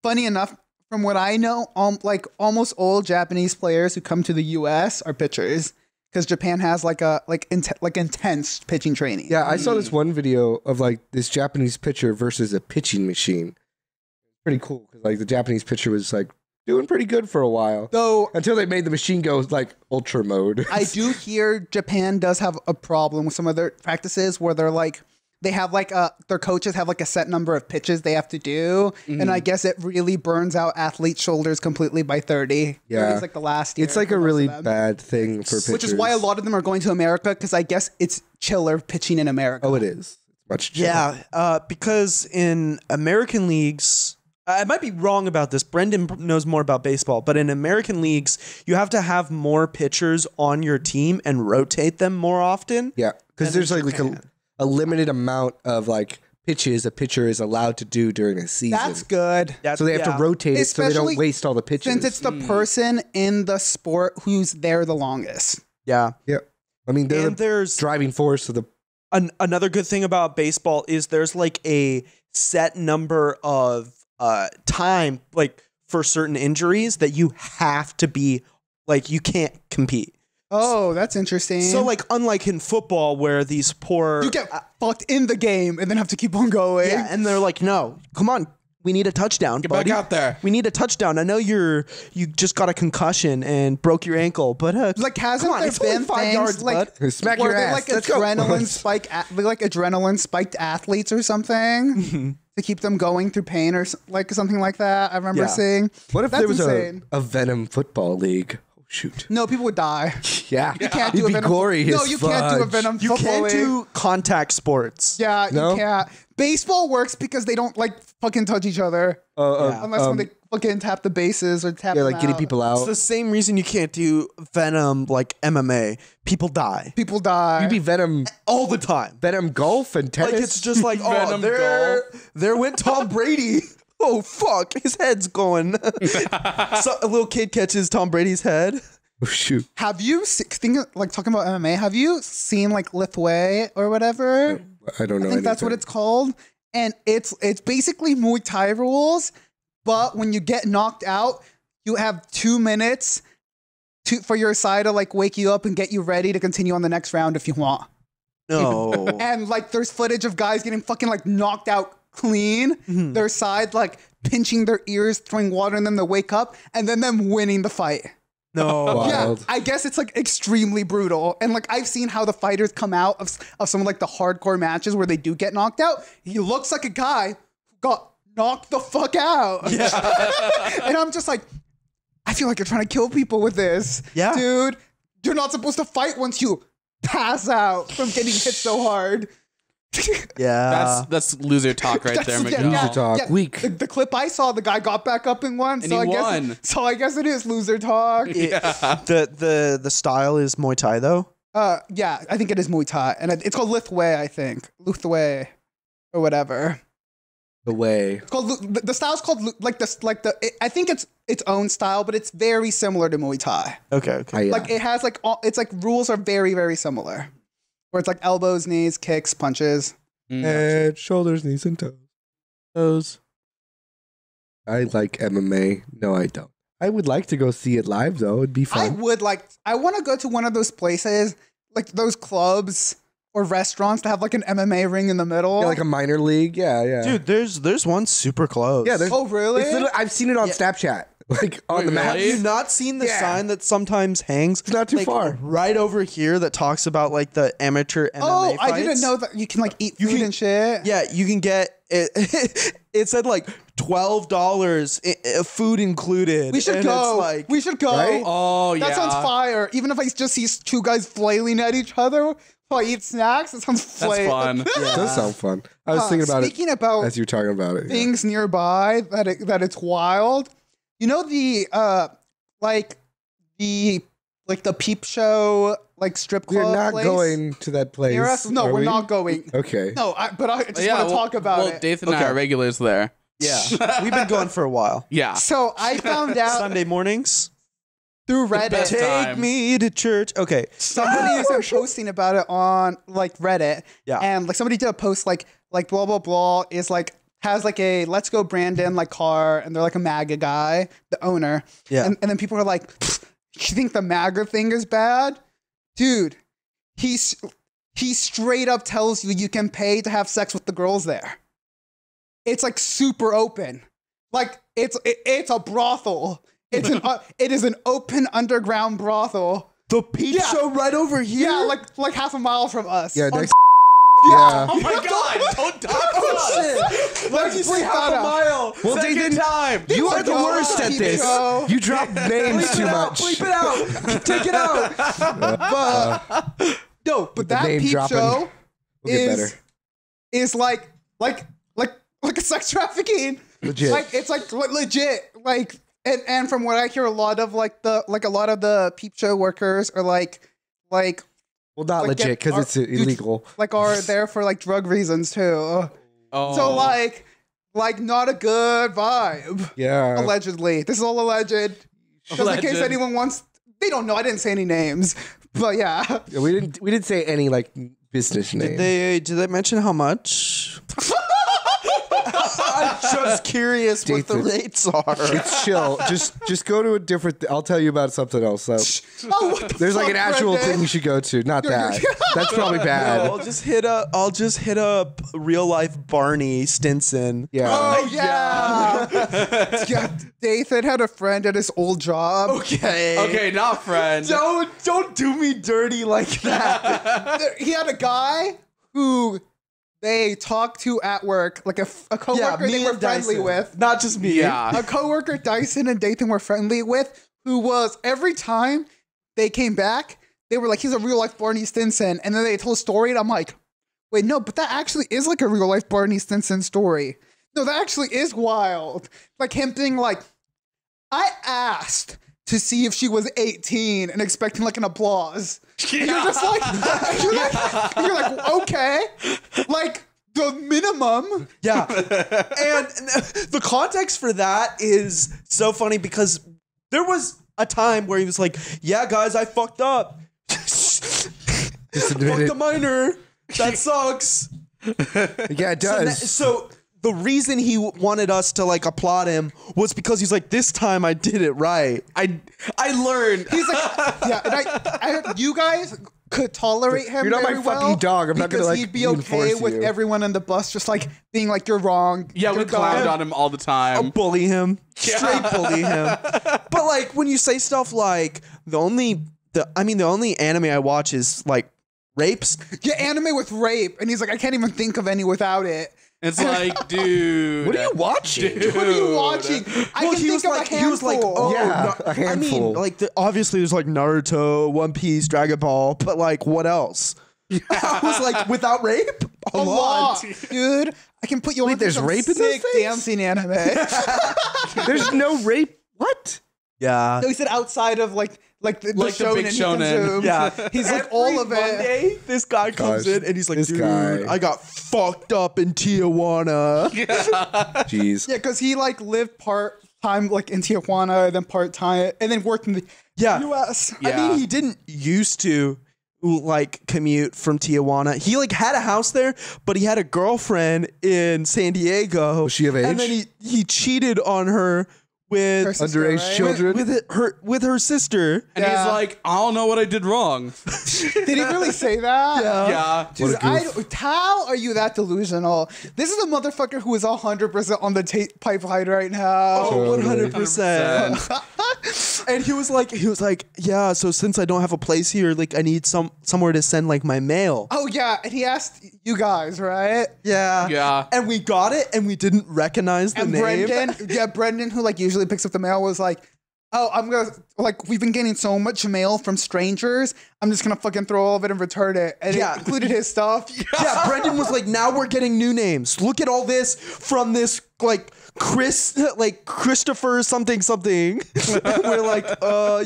funny enough, from what I know, like almost all Japanese players who come to the U.S. are pitchers because Japan has like a intense pitching training. Yeah, I saw this one video of like this Japanese pitcher versus a pitching machine. Pretty cool because like the Japanese pitcher was like doing pretty good for a while Though until they made the machine go like ultra mode. I do hear Japan does have a problem with some of their practices where they're like they have like their coaches have like a set number of pitches they have to do, and I guess it really burns out athletes' shoulders completely by 30. Yeah. 30's like the last year. It's like for a most really of them. bad thing for pitchers. Which is why a lot of them are going to America because I guess it's chiller pitching in America. Oh, it is. It's much chiller. Yeah, because in American leagues, I might be wrong about this. Brendan knows more about baseball, but in American leagues, you have to have more pitchers on your team and rotate them more often. Yeah, because And there's in like Japan. a limited amount of like pitches a pitcher is allowed to do during a season. That's good. So they have to rotate it so they Especially don't waste all the pitches. Since it's the person in the sport who's there the longest. Yeah. yeah, I mean they're And the there's driving force of the. another good thing about baseball is there's like a set number of time like for certain injuries that you have to be like you can't compete. Oh, that's interesting. So like unlike in football where these poor you get fucked in the game and then have to keep on going. yeah, and they're like, no, come on, we need a touchdown. Get buddy. back out there. We need a touchdown. I know you just got a concussion and broke your ankle, but Like hasn't come on, there it's only been 5 things yards, like bud. Smack were your they ass. like Let's go. adrenaline spiked athletes or something to keep them going through pain or like something like that? I remember Yeah. seeing. What if That's there was insane. a Venom football league? Oh shoot! No, people would die. Yeah, You can't It'd do a be Venom. glorious. No, you can't do a fudge. Venom. You football can't league. do contact sports. Yeah, No? you can't. Baseball works because they don't like fucking touch each other unless when they fucking tap the bases or tap. yeah, them like getting out. people It's out. the same reason you can't do Venom like MMA. People die People die. You'd be Venom, all the time. Venom golf and tennis. Like it's just like, oh, Venom there went Tom Brady. Oh fuck, his head's going. So a little kid catches Tom Brady's head. oh shoot! Have you like talking about MMA? Have you seen like Lithway or whatever? I don't know. I think that's what anything. it's called, and it's basically Muay Thai rules. But when you get knocked out, you have 2 minutes for your side to like wake you up and get you ready to continue on the next round if you want. No. And like there's footage of guys getting fucking like knocked out clean, their side like pinching their ears, throwing water in them to wake up, and then them winning the fight. No. Wild. Yeah, I guess it's like extremely brutal. And like I've seen how the fighters come out of some of like the hardcore matches where they do get knocked out. He looks like a guy who got knocked the fuck out. Yeah. And I'm just like, I feel like you're trying to kill people with this. Yeah. Dude, you're not supposed to fight once you pass out from getting hit so hard. Yeah. That's loser talk right there, Miguel. Loser talk. Weak. The clip I saw, the guy got back up and won. And so he won. I guess it is loser talk. The style is Muay Thai though. Yeah, I think it is Muay Thai, and it's called Lithway. I think Lithway or whatever. The way. It's called the style's called I think it's its own style, but it's very similar to Muay Thai. Okay. Yeah. Like it has like it's like rules are very very similar, where it's like elbows, knees, kicks, punches. Head, shoulders, knees, and toes. I like MMA. No, I don't. I would like to go see it live though. It'd be fun. I want to go to one of those places, like those clubs or restaurants to have like an MMA ring in the middle. Yeah, like a minor league. Yeah. Dude, there's one super close. Yeah, there's. Oh really? It's literally, I've seen it on Snapchat. Like on the map. Have you not seen the sign that sometimes hangs? It's not too like, far. Right over here that talks about like the amateur MMA Oh, fights. I didn't know that you can like eat food and shit. Yeah, you can get it. It said like $12, food included. We should and go. It's like, We should go. Right? Oh, yeah. That sounds fire. Even if I just see two guys flailing at each other while I eat snacks, it sounds That's fun. It does sound fun. I was thinking about Speaking it about as you were talking about it. things nearby that it's wild. You know the the peep show like strip club. We're not place going to that place. near us? No, are we're we? not going. Okay. No, but I just Yeah, want to talk about it. Dathan and I are regulars there. yeah, we've been going for a while. Yeah. So I found out Sunday mornings. through best Reddit. Take time. me to church. Okay. Somebody has been posting about it on like Reddit. Yeah. And like somebody did a post like blah blah blah is like has like a Let's Go Brandon like car, and they're like a MAGA guy, the owner. Yeah. And then people are like, you think the MAGA thing is bad? Dude, he straight up tells you can pay to have sex with the girls there. It's like super open. Like it's a brothel. It is an open underground brothel. The peep show right over here. Yeah, like half a mile from us. Yeah, On next. Yeah. Oh my God! Don't talk to us. Let's You bleep say half that a out. mile. Well, Second Dathan, time. You are the Yo, worst at keep this. go. You drop names too much. Bleep it out. Take it out. No, but that name peep dropping show will get better. is like a sex trafficking. Legit. Like it's like legit. Like and from what I hear, a lot of the peep show workers are like Well, not like, legit because it's illegal. are there for like drug reasons too. Oh. So like not a good vibe. Yeah. Allegedly, this is all alleged. Just in case Alleged. anyone wants, they don't know. I didn't say any names, but yeah. Yeah, we didn't say any like business name. Did they mention how much? I'm just curious what the Dathan. rates are. It's chill. Just go to a different. I'll tell you about something else. So Oh, what the there's like fuck, an actual Brendan? thing you should go to. Not that. That's probably bad. I'll just hit up real life Barney Stinson. Yeah. Oh yeah. Yeah. Dathan had a friend at his old job. Okay, not friend. Don't do me dirty like that. He had a guy who they talked to at work, like a coworker they were friendly with. Not just me. Yeah. A coworker Dyson and Dathan were friendly with, who was every time they came back, they were like, he's a real life Barney Stinson. And then they told a story, and I'm like, wait, no, but that actually is like a real life Barney Stinson story. No, that actually is wild. Like him being like, I asked to see if she was 18 and expecting like an applause. And you're just like, you're like, okay, like the minimum. Yeah. And the context for that is so funny because there was a time where he was like, yeah, guys, I fucked up. Just Fucked admit a it. minor. That sucks. Yeah, it does. So the reason he wanted us to like applaud him was because he's like, this time I did it right. I learned. He's like, yeah, and you guys could tolerate him. You're not my very fucking well dog. I'm not gonna, because like, he'd be okay reinforce with you. everyone on the bus just like being like, "You're wrong." Yeah, we you're clowned dumb." on him all the time. bully him, straight bully him. But like when you say stuff like the only anime I watch is like rapes. Yeah, anime with rape, and he's like, "I can't even think of any without it." It's like, dude. What are you watching? Dude. What are you watching? I can think of a handful. he was like, oh, Yeah, a I handful. mean, like obviously there's like Naruto, One Piece, Dragon Ball, but like what else? I was like, without rape, a lot, dude. I can put you on there's some rape in those sick things? dancing anime. There's no rape. What? Yeah. No, he said outside of like the Like the shonen big he shonen. consumed. Yeah, He's like all of it. Monday, this guy comes Gosh, in and he's like, this dude, guy. I got fucked up in Tijuana. Jeez. Yeah, because he like lived part time like in Tijuana, then part time, and then worked in the Yeah. U.S. I Yeah. mean, he didn't used to like commute from Tijuana. He like had a house there, but he had a girlfriend in San Diego. Was she of And age? then he cheated on her with Her sister, Underage right? children? with her sister. And Yeah. he's like, I don't know what I did wrong. Did he really say that? Yeah. Dude, What a goof. how are you that delusional? This is a motherfucker who is 100% on the pipeline right now. Oh, Totally. 100%. And he was like, yeah, so since I don't have a place here, like I need somewhere to send like my mail. Oh yeah, and he asked you guys, right? Yeah. Yeah. And we got it and we didn't recognize the And name. Brendan, who like usually picks up the mail, was like, "Oh, I'm gonna like we've been getting so much mail from strangers. I'm just gonna fucking throw all of it and return it." And Yeah. it included his stuff. Yeah, Brendan was like, now we're getting new names. Look at all this from this like Christopher something. And we're like,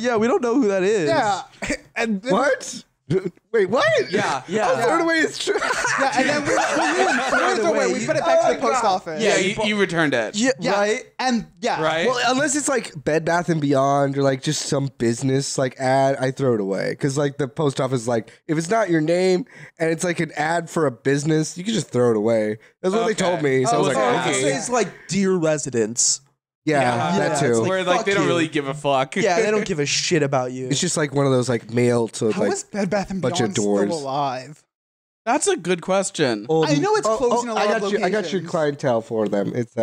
yeah, we don't know who that is. Yeah, and then, What? Wait, what? Yeah. Oh, throw it away. It's true. yeah, and then we put it back to the post office. Yeah, you returned it. Yeah, Yeah, right. and yeah, Right? Well, unless it's like Bed Bath and Beyond or like just some business like ad, I throw it away because like the post office, like if it's not your name and it's like an ad for a business, you can just throw it away. That's what they Okay. told me. So I was Oh, like, okay. It okay, says like dear residents. yeah, that it's too. like- Where like fuck they don't you. really give a fuck. Yeah, they don't give a shit about you. It's just like one of those like mail to how like. is Bed Bath and bunch of Beyond doors. still alive? That's a good question. old- I know it's closing a lot I of got you. I got your locations. clientele for them. It's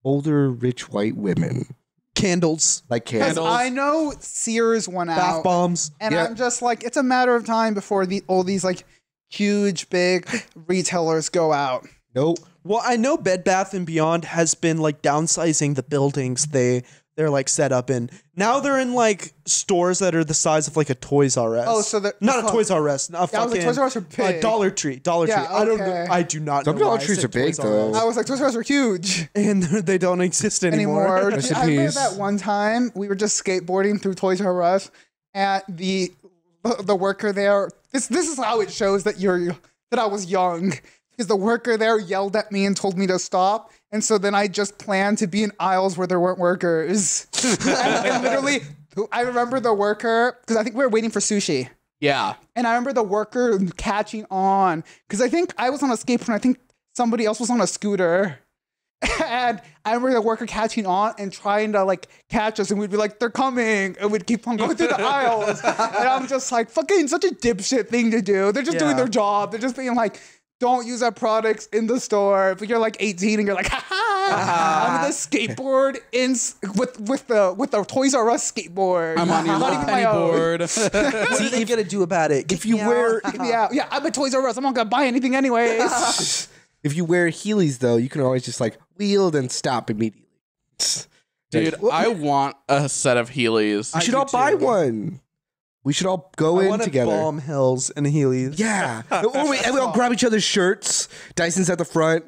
older, rich white women Candles, like Because candles. I know Sears went bath out, bombs. and Yeah. I'm just like, it's a matter of time before all these like huge, big retailers go out. Nope. Well, I know Bed Bath and Beyond has been like downsizing the buildings they're like set up in. Now they're in like stores that are the size of like a Toys R Us. Oh, so they're not a Toys R Us. A Yeah, I was fucking like, Toys R Us are big. Dollar Tree. Dollar Yeah, Tree. I don't know. okay. I do not Some know. Dollar why I Trees said are big, Toys R Us. though. I was like, Toys R Us are huge And they don't exist anymore. anymore. Rest in I remember peace. that one time we were just skateboarding through Toys R Us, and the worker there. This is how it shows that that I was young, because the worker there yelled at me and told me to stop. And so then I just planned to be in aisles where there weren't workers. and literally, I remember the worker, because I think we were waiting for sushi. Yeah. And I remember the worker catching on, because I think I was on a skateboard and I think somebody else was on a scooter. And I remember the worker catching on and trying to like catch us, and we'd be like, "They're coming," and we'd keep on going through the aisles. And I'm just like, fucking such a dipshit thing to do. They're just doing Yeah. their job. They're just being like, don't use our products in the store. But you're like 18 and you're like, I'm in the skateboard with the Toys R Us skateboard. I'm on your Not little even penny my own. board. What are they gonna do about it? If you wear Yeah, I'm at Toys R Us. I'm not gonna buy anything anyways. if you wear Heelys though, you can always just like wheel and stop immediately. Dude, I want a set of Heelys. We I should do all buy too. one. We should all go I in want together. Bomb Hills and Heelys. Yeah. And we all grab each other's shirts. Dyson's at the front.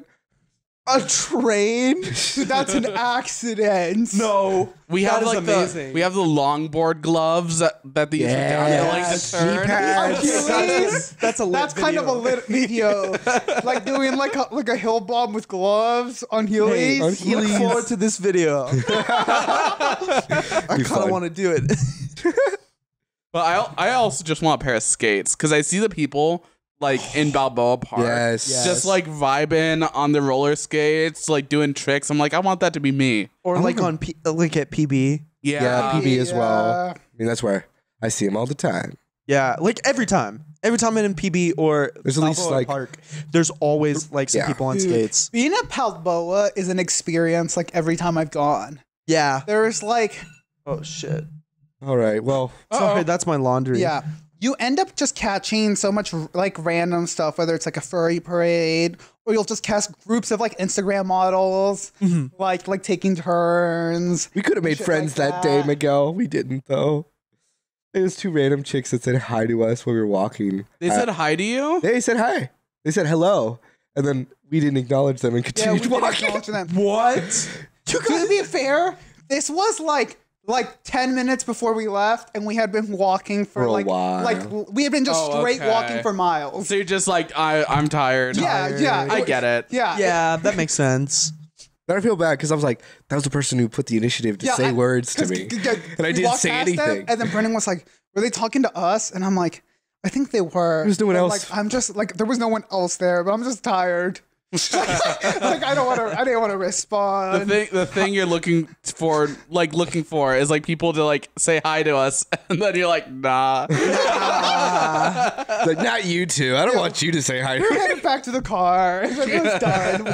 A train? Dude, that's an accident. No. We That have is like amazing. the longboard gloves that these Yes. down to like the turn. Achilles? That's a lit That's kind of a video. lit video. Like doing like a hill bomb with gloves on Heelys. on Look Heelys. forward to this video. I kind of fun. want to do it. But I also just want a pair of skates because I see the people like in Balboa Park, Yes. Yes. just like vibing on the roller skates, like doing tricks. I'm like, I want that to be me. Or like on like at PB. Yeah, PB as well. Yeah. I mean, that's where I see him all the time. Yeah, like every time I'm in PB or There's at least, Balboa like- Park, there's always like some Yeah. people on Dude, skates. Being at Balboa is an experience like every time I've gone. Yeah. There's like, Oh shit. All right. Well, Sorry, that's my laundry. yeah, you end up just catching so much like random stuff, whether it's like a furry parade or you'll just catch groups of like Instagram models, like taking turns. we could have made Shit friends like that day, that. Miguel. We didn't though. It was two random chicks that said hi to us while we were walking. They said hi to you? They said hi. They said hello, and then we didn't acknowledge them and Yeah, we continued didn't walking. acknowledge them. What? To be fair, this was like 10 minutes before we left, and we had been walking for, For a like while. we had been just Oh, straight okay. walking for miles. So you're just like, I'm tired. Yeah. I get it. Yeah, Yeah, that makes sense. Then I feel bad because I was like, that was the person who put the initiative to say words to me, and I we didn't walked say past them, anything. and then Brennan was like, "Were they talking to us?" And I'm like, "I think they were." There's no one And, else. Like, I'm just like, there was no one else there, but I'm just tired. Like I didn't want to respond. The thing you're looking for is like people to like say hi to us, and then you're like, nah. Like, not you two. I don't want you to say hi. We're headed back to the car. It was done.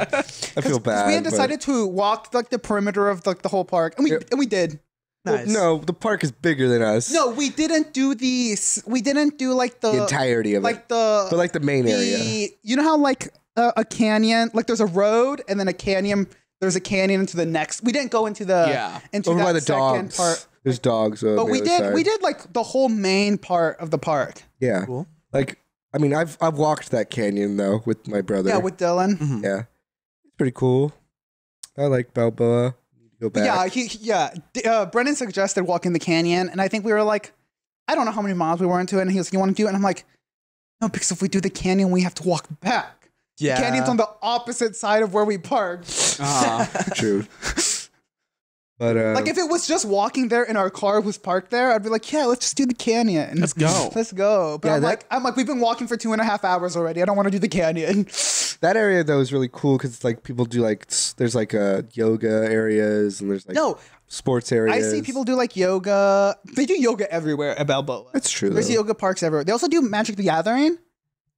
I feel bad. We had but- decided to walk like the perimeter of like the whole park, and we did. Nice. No, the park is bigger than us. No, we didn't do these. We didn't do like the entirety of like it, the but like the main area. You know how like a canyon, like there's a road and then a canyon. There's a canyon into the next. We didn't go into the into Over that by the second dogs. part, There's dogs. On but the we other did side. we did like the whole main part of the park. Yeah. Cool. Like, I mean, I've walked that canyon though with my brother. Yeah, with Dylan. Yeah. It's pretty cool. I like Balboa. Go back. Brennan suggested walking the canyon, and I think we were like, I don't know how many miles we were into it, and he was like, "You want to do it?" And I'm like, "No, because if we do the canyon, we have to walk back. Yeah. The canyon's on the opposite side of where we parked." True. But Like if it was just walking there and our car was parked there, I'd be like, "Yeah, let's just do the canyon. Let's go. Let's go." But Yeah, I'm like, we've been walking for 2.5 hours already. I don't want to do the canyon. that area though is really cool because like people do like there's like yoga areas and there's like No, sports I areas. see people do like yoga. They do yoga everywhere at Balboa. That's true. There's though. yoga parks everywhere. They also do Magic the Gathering.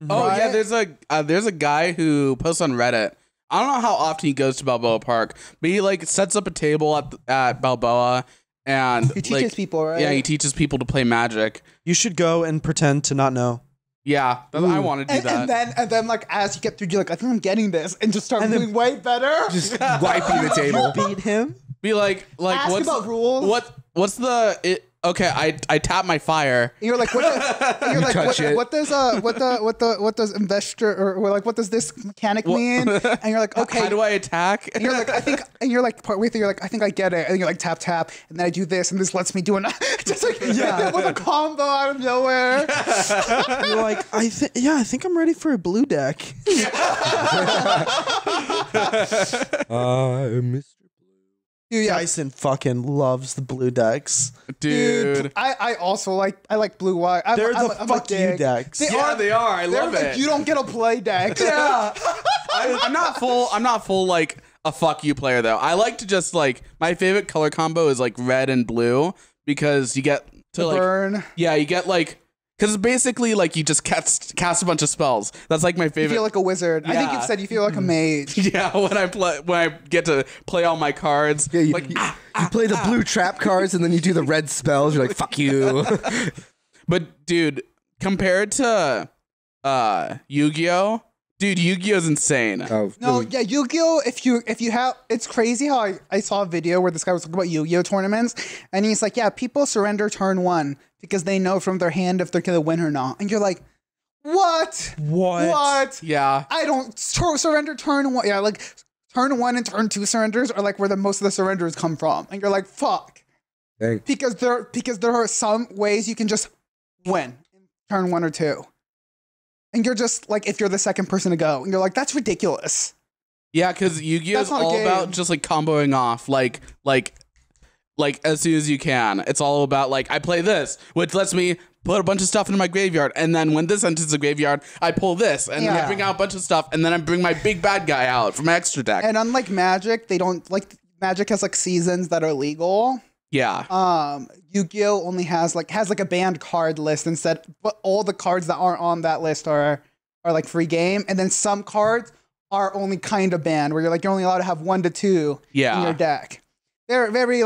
Oh yeah, Right? there's a guy who posts on Reddit. I don't know how often he goes to Balboa Park, but he like sets up a table at Balboa and He teaches people, right? Yeah, he teaches people to play Magic. You should go and pretend to not know. Yeah, I want to do that. And then like as you get through, you're like, I think I'm getting this, and just start doing way better. Just wiping the table. Beat him. Be like Ask what's about rules. what's the okay? I tap my fire. And you're like, what? And you're like, touch it. what does investor or like what does this mechanic mean? And you're like, okay. How do I attack? And you're like, I think, and you're like partway through, you're like, I think I get it. And you're like, tap, tap. And then I do this, and this lets me do just like, with a combo out of nowhere. You're like, I think I'm ready for a blue deck. Mr. Dude, yeah. Dyson fucking loves the blue decks. Dude. I also like blue white. They're the fuck you decks. They Yeah, they are. I They're love like, it. you don't get a play deck. Yeah. I'm not full like a fuck you player though. I like to just like my favorite color combo is like red and blue because you get to like Burn. yeah, you get like because it's basically like you just cast a bunch of spells. That's like my You favorite. feel like a wizard. I think Yeah. you've said you feel like a mage. yeah, when I get to play all my cards. Yeah, you, like you play the blue trap cards and then you do the red spells. You're like, fuck you. But dude, compared to Yu-Gi-Oh, dude, Yu-Gi-Oh's insane. Oh, No, really? yeah, Yu-Gi-Oh! If you have, it's crazy how I saw a video where this guy was talking about Yu-Gi-Oh! Tournaments, and he's like, yeah, people surrender turn one because they know from their hand if they're gonna win or not. And you're like, what? What? Yeah. I don't surrender turn one. Yeah, like turn one and turn two surrenders are like where most of the surrenders come from. And you're like, fuck. Dang. Because there are some ways you can just win in turn one or two. And you're just like, if you're the second person to go, and you're like, that's ridiculous. Yeah, because Yu-Gi-Oh's That's not a all game. about just like comboing off, like as soon as you can. It's all about like I play this, which lets me put a bunch of stuff into my graveyard, and then when this enters the graveyard, I pull this, and then I Yeah. bring out a bunch of stuff, and then I bring my big bad guy out from my extra deck. And unlike Magic, they don't like Magic has like seasons that are legal. yeah, Yu-Gi-Oh only has like a banned card list instead, but all the cards that aren't on that list are like free game, and then some cards are only kind of banned, where you're only allowed to have 1 to 2 in your deck. They're very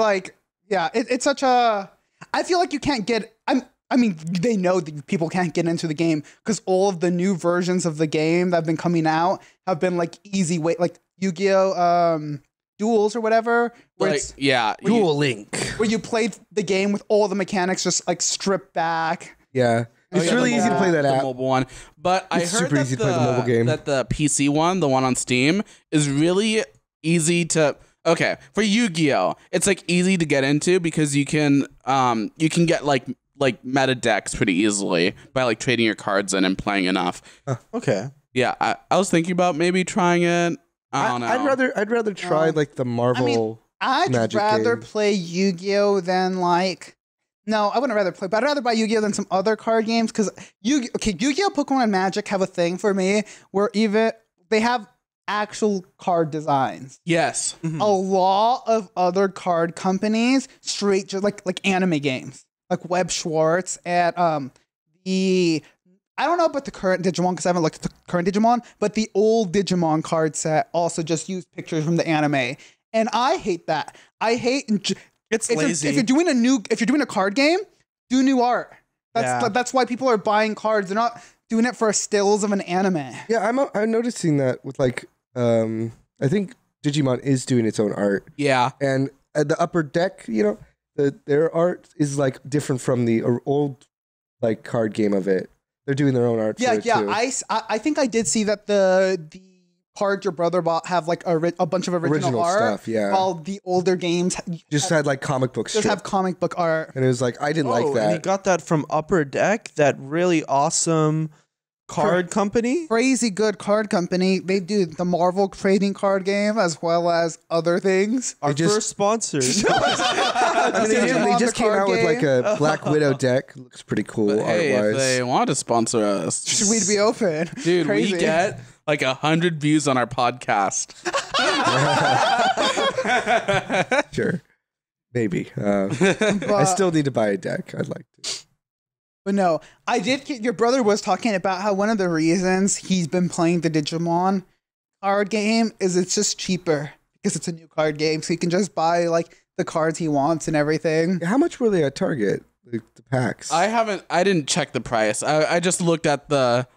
it's such a. I feel like you can't get. I mean, they know that people can't get into the game because all of the new versions of the game that have been coming out have been easy way, like Yu-Gi-Oh! Duels or whatever. Duel Link, where you played the game with all the mechanics just stripped back. Yeah. It's really easy to play that the app. mobile one. But I heard super easy to play the mobile game. That the PC one, the one on Steam, is really easy to. Okay, for Yu-Gi-Oh, it's easy to get into because you can get like meta decks pretty easily by trading your cards in and playing enough. Okay. Yeah, I was thinking about maybe trying it. I don't know. I'd rather try the Marvel. I'd Magic rather game. play Yu-Gi-Oh than no, I wouldn't rather play, but I'd rather buy Yu-Gi-Oh than some other card games because Yu-Gi-Oh, Pokemon, and Magic have a thing for me where even they have actual card designs. Yes. A lot of other card companies straight just like anime games, like Web Schwartz and I don't know about the current Digimon because I haven't looked at the current Digimon, but the old Digimon card set also just used pictures from the anime, and I hate that. I hate. It's if lazy. If you're doing a card game, do new art. That's why people are buying cards. They're not doing it for stills of an anime. Yeah, I'm noticing that with I think Digimon is doing its own art. Yeah. And the upper deck, their art is different from the old card game of it. They're doing their own art. Yeah, for it too. I think I did see that the cards your brother bought have a bunch of original art stuff. Yeah, while the older games just had comic books. Just have comic book art, and it was I didn't like that. And he got that from Upper Deck, that really awesome card company. Crazy good card company. They do the Marvel trading card game as well as other things. Our first sponsors. They just came out with a Black Widow deck. Looks pretty cool But hey, art-wise. if they want to sponsor us, Should we be open? dude, Crazy. we get 100 views on our podcast. Sure, maybe. I still need to buy a deck. I'd like to. But no, I did get your brother was talking about how one of the reasons he's been playing the Digimon card game is it's just cheaper because it's a new card game, so he can just buy the cards he wants and everything. How much were they at Target? The packs. I didn't check the price. I just looked at the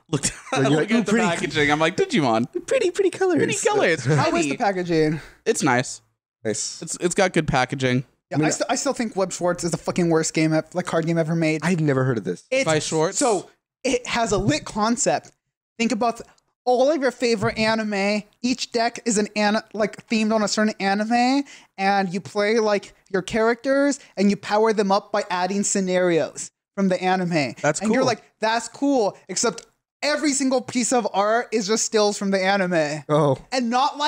packaging. I'm like, Digimon. Pretty colors. Pretty colors. How is the packaging? It's nice. Nice. It's got good packaging. Yeah, I still think Web Schwartz is the fucking worst card game ever made. I've never heard of this. It's, By Schwartz? So it has a lit concept. Think about all of your favorite anime. Each deck is themed on a certain anime, and you play your characters, and you power them up by adding scenarios from the anime. That's and you're cool. like, that's cool. Except every single piece of art is just stills from the anime. Oh. And not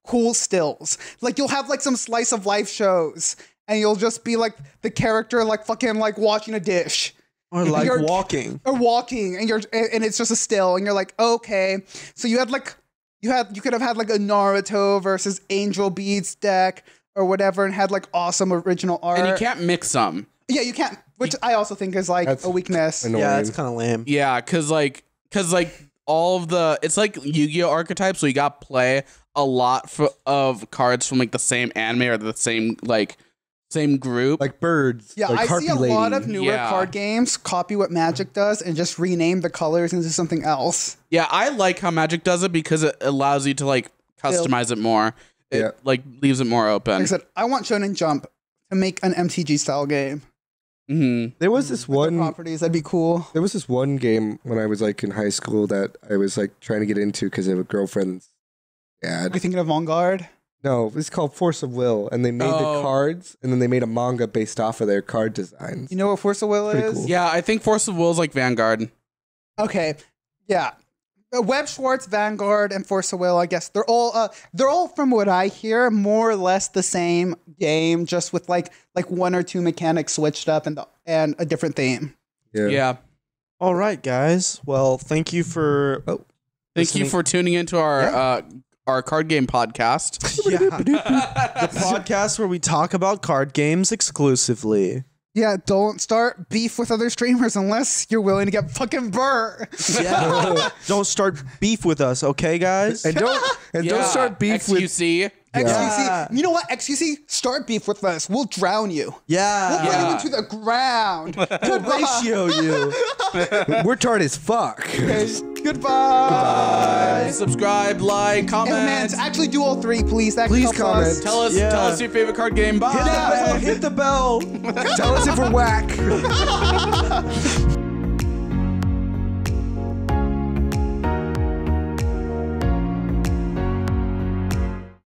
cool stills. You'll have some slice of life shows, and you'll just be the character fucking washing a dish. Or walking. Or walking, and it's just a still, and you're like, okay. So you had you could have had a Naruto versus Angel Beats deck or whatever, and had awesome original art. And you can't mix them. Yeah, you can't. Which I also think is a weakness. Annoying. Yeah, it's kind of lame. Yeah, cause all of the it's like Yu-Gi-Oh archetypes, so you got to play a lot of cards from the same anime or the same group. Like birds. Yeah, like I Harpy see a lot Lady. of newer card games copy what Magic does and just rename the colors into something else. Yeah, I like how Magic does it because it allows you to customize it more. It leaves it more open. Like I said, I want Shonen Jump to make an MTG style game. Mm-hmm. There was this The one properties, that'd be cool. There was this one game when I was in high school that I was trying to get into because of a girlfriend's Are you dad. thinking of Vanguard? No, it's called Force of Will, and they made the cards, and then they made a manga based off of their card designs. You know what Force of Will Pretty is? cool. Yeah, I think Force of Will is like Vanguard. Okay, yeah. Web Schwartz, Vanguard, and Force of Will. I guess they're all from what I hear more or less the same game, just with like one or two mechanics switched up and a different theme. Yeah. All right, guys. Well, thank you for Thank you for tuning into our our card game podcast. Yeah. The podcast where we talk about card games exclusively. Yeah, don't start beef with other streamers unless you're willing to get fucking burnt. Yeah. Don't start beef with us, okay, guys? And don't start beef with XQC. XQC. You know what? XQC, start beef with us. We'll drown you. Yeah. We'll bring you into the ground. We'll ratio you. we're tart as fuck. Goodbye. Subscribe, like, comment. And actually do all three, please. That Please helps comment. us. Tell us your favorite card game. Bye. Hit the bell. Tell us if we're whack.